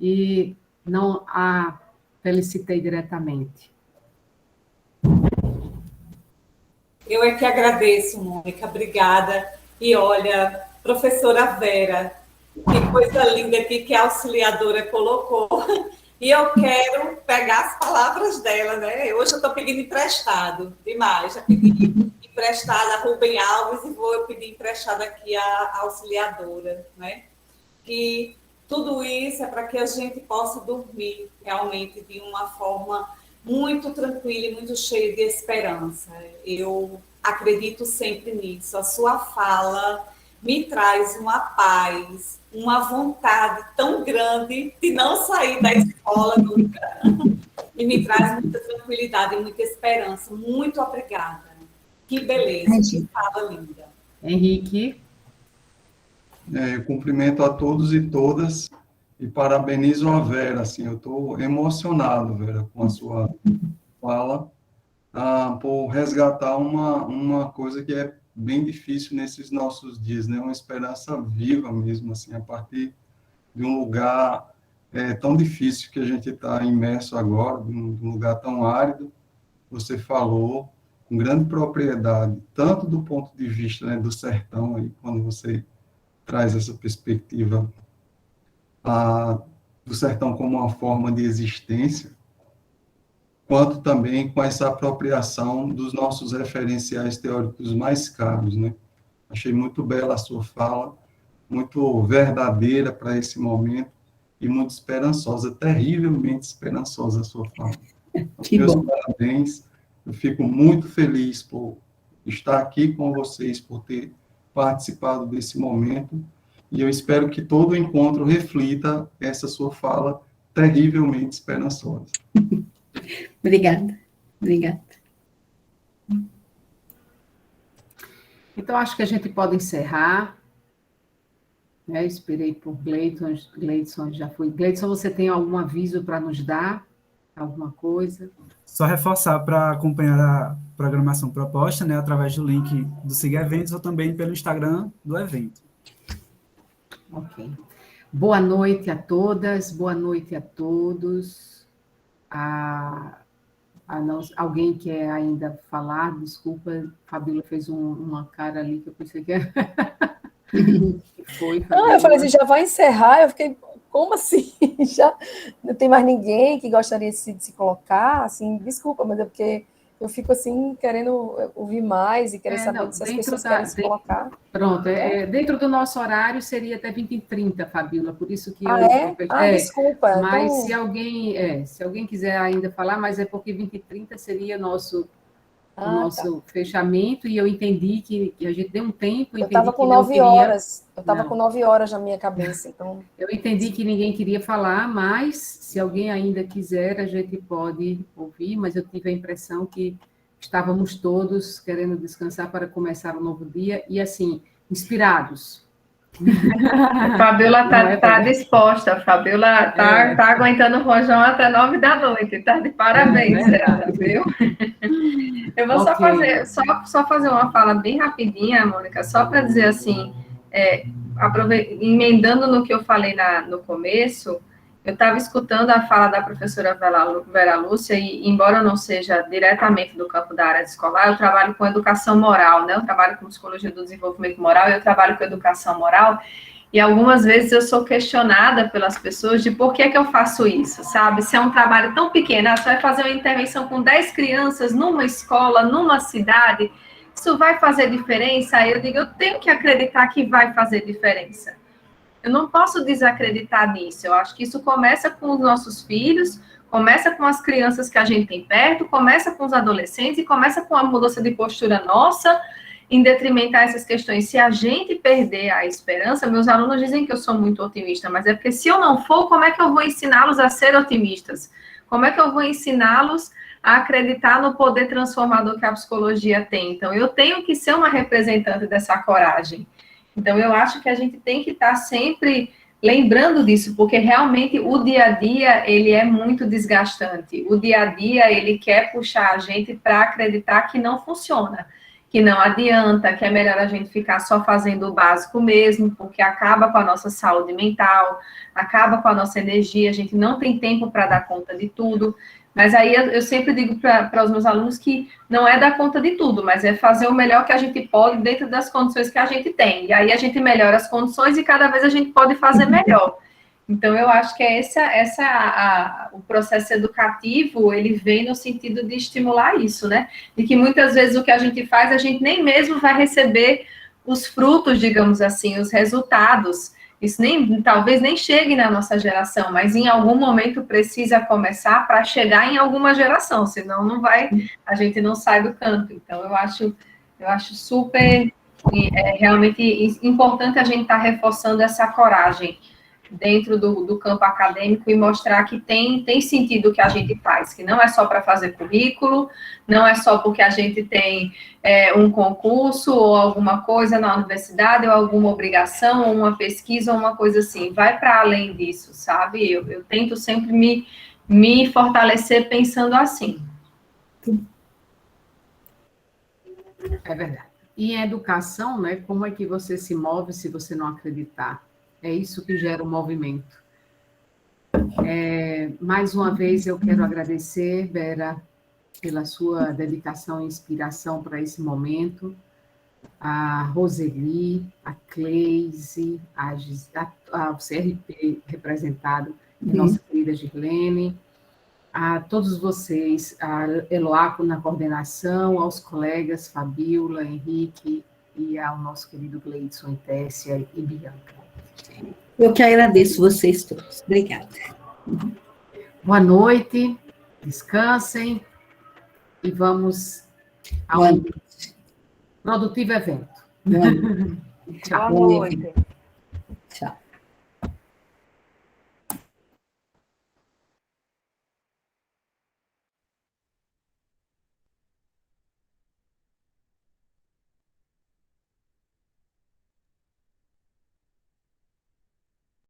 S5: e não a felicitei diretamente.
S2: Eu é que agradeço, Mônica, obrigada. E olha, professora Vera, que coisa linda aqui que a auxiliadora colocou. E eu quero pegar as palavras dela, né? Hoje eu estou pedindo emprestado demais. Já pedi emprestado a Rubem Alves e vou pedir emprestado aqui a auxiliadora, né? Que tudo isso é para que a gente possa dormir realmente de uma forma muito tranquila e muito cheia de esperança. Eu acredito sempre nisso. A sua fala me traz uma paz, uma vontade tão grande de não sair da escola nunca. E me traz muita tranquilidade e muita esperança. Muito obrigada. Que beleza, que fala linda.
S5: Henrique.
S12: Eu cumprimento a todos e todas e parabenizo a Vera. Assim, eu estou emocionado, Vera, com a sua fala, por resgatar uma coisa que é bem difícil nesses nossos dias, né? Uma esperança viva mesmo, assim, a partir de um lugar tão difícil que a gente está imerso agora, de um lugar tão árido. Você falou com grande propriedade, tanto do ponto de vista, né, do sertão, aí, quando você traz essa perspectiva do sertão como uma forma de existência, quanto também com essa apropriação dos nossos referenciais teóricos mais caros, né? Achei muito bela a sua fala, muito verdadeira para esse momento e muito esperançosa, terrivelmente esperançosa a sua fala. Meus parabéns, eu fico muito feliz por estar aqui com vocês, por ter participado desse momento, e eu espero que todo o encontro reflita essa sua fala terrivelmente esperançosa.
S9: Obrigada.
S5: Então, acho que a gente pode encerrar. Eu esperei por Gleidson já foi. Gleidson, você tem algum aviso para nos dar? Alguma coisa?
S1: Só reforçar para acompanhar a programação proposta, né, através do link do Siga Eventos ou também pelo Instagram do evento.
S5: Ok. Boa noite a todas, boa noite a todos. Alguém quer ainda falar? Desculpa, Fabíola fez uma cara ali que eu pensei que era... Foi,
S11: não, eu falei assim, já vai encerrar, eu fiquei, como assim? Já não tem mais ninguém que gostaria de se colocar? Assim, desculpa, mas é porque eu fico assim, querendo ouvir mais e querer saber se as pessoas querem se colocar.
S5: Pronto, dentro do nosso horário seria até 20h30, Fabíola, por isso que
S11: desculpa.
S5: Mas
S11: então...
S5: se alguém quiser ainda falar, mas é porque 20h30 seria nosso fechamento, e eu entendi que a gente deu um tempo.
S11: Eu estava com 9 horas. Eu estava com 9 horas na minha cabeça. Então...
S5: Eu entendi que ninguém queria falar, mas se alguém ainda quiser, a gente pode ouvir, mas eu tive a impressão que estávamos todos querendo descansar para começar um novo dia e, assim, inspirados.
S6: A Fabiola está disposta, a Fabiola está aguentando o rojão até 9 da noite, está de parabéns, ela, viu? Eu vou só fazer uma fala bem rapidinha, Mônica, só para dizer assim, emendando no que eu falei no começo, eu estava escutando a fala da professora Vera Lúcia, e embora eu não seja diretamente do campo da área escolar, eu trabalho com educação moral, né? Eu trabalho com psicologia do desenvolvimento moral, eu trabalho com educação moral, e algumas vezes eu sou questionada pelas pessoas de por que eu faço isso, sabe? Se é um trabalho tão pequeno, você vai fazer uma intervenção com 10 crianças numa escola, numa cidade, isso vai fazer diferença? Aí eu digo, eu tenho que acreditar que vai fazer diferença. Eu não posso desacreditar nisso. Eu acho que isso começa com os nossos filhos, começa com as crianças que a gente tem perto, começa com os adolescentes e começa com a mudança de postura nossa em detrimento a essas questões. Se a gente perder a esperança, meus alunos dizem que eu sou muito otimista, mas é porque se eu não for, como é que eu vou ensiná-los a ser otimistas? Como é que eu vou ensiná-los a acreditar no poder transformador que a psicologia tem? Então, eu tenho que ser uma representante dessa coragem. Então, eu acho que a gente tem que estar sempre lembrando disso, porque realmente o dia a dia, ele é muito desgastante. O dia a dia, ele quer puxar a gente para acreditar que não funciona, que não adianta, que é melhor a gente ficar só fazendo o básico mesmo, porque acaba com a nossa saúde mental, acaba com a nossa energia, a gente não tem tempo para dar conta de tudo. Mas aí eu sempre digo para os meus alunos que não é dar conta de tudo, mas é fazer o melhor que a gente pode dentro das condições que a gente tem. E aí a gente melhora as condições e cada vez a gente pode fazer melhor. Então, eu acho que o processo educativo, ele vem no sentido de estimular isso, né? De que muitas vezes o que a gente faz, a gente nem mesmo vai receber os frutos, digamos assim, os resultados. Isso talvez nem chegue na nossa geração, mas em algum momento precisa começar para chegar em alguma geração, senão não vai, a gente não sai do canto. Então, eu acho super realmente importante a gente estar reforçando essa coragem dentro do campo acadêmico e mostrar que tem sentido o que a gente faz, que não é só para fazer currículo, não é só porque a gente tem um concurso ou alguma coisa na universidade, ou alguma obrigação, ou uma pesquisa, ou uma coisa assim, vai para além disso, sabe? Eu tento sempre me fortalecer pensando assim.
S5: É verdade. E em educação, né, como é que você se move se você não acreditar? É isso que gera o movimento. Mais uma vez, eu quero agradecer, Vera, pela sua dedicação e inspiração para esse momento, a Roseli, a Cleise, ao CRP representado, a nossa querida Girlene, a todos vocês, a Eloaco na coordenação, aos colegas Fabiola, Henrique e ao nosso querido Gleidson, Tessia e Bianca.
S9: Eu que agradeço vocês todos. Obrigada.
S5: Boa noite, descansem e vamos ao produtivo evento.
S9: Boa noite.
S11: Boa noite.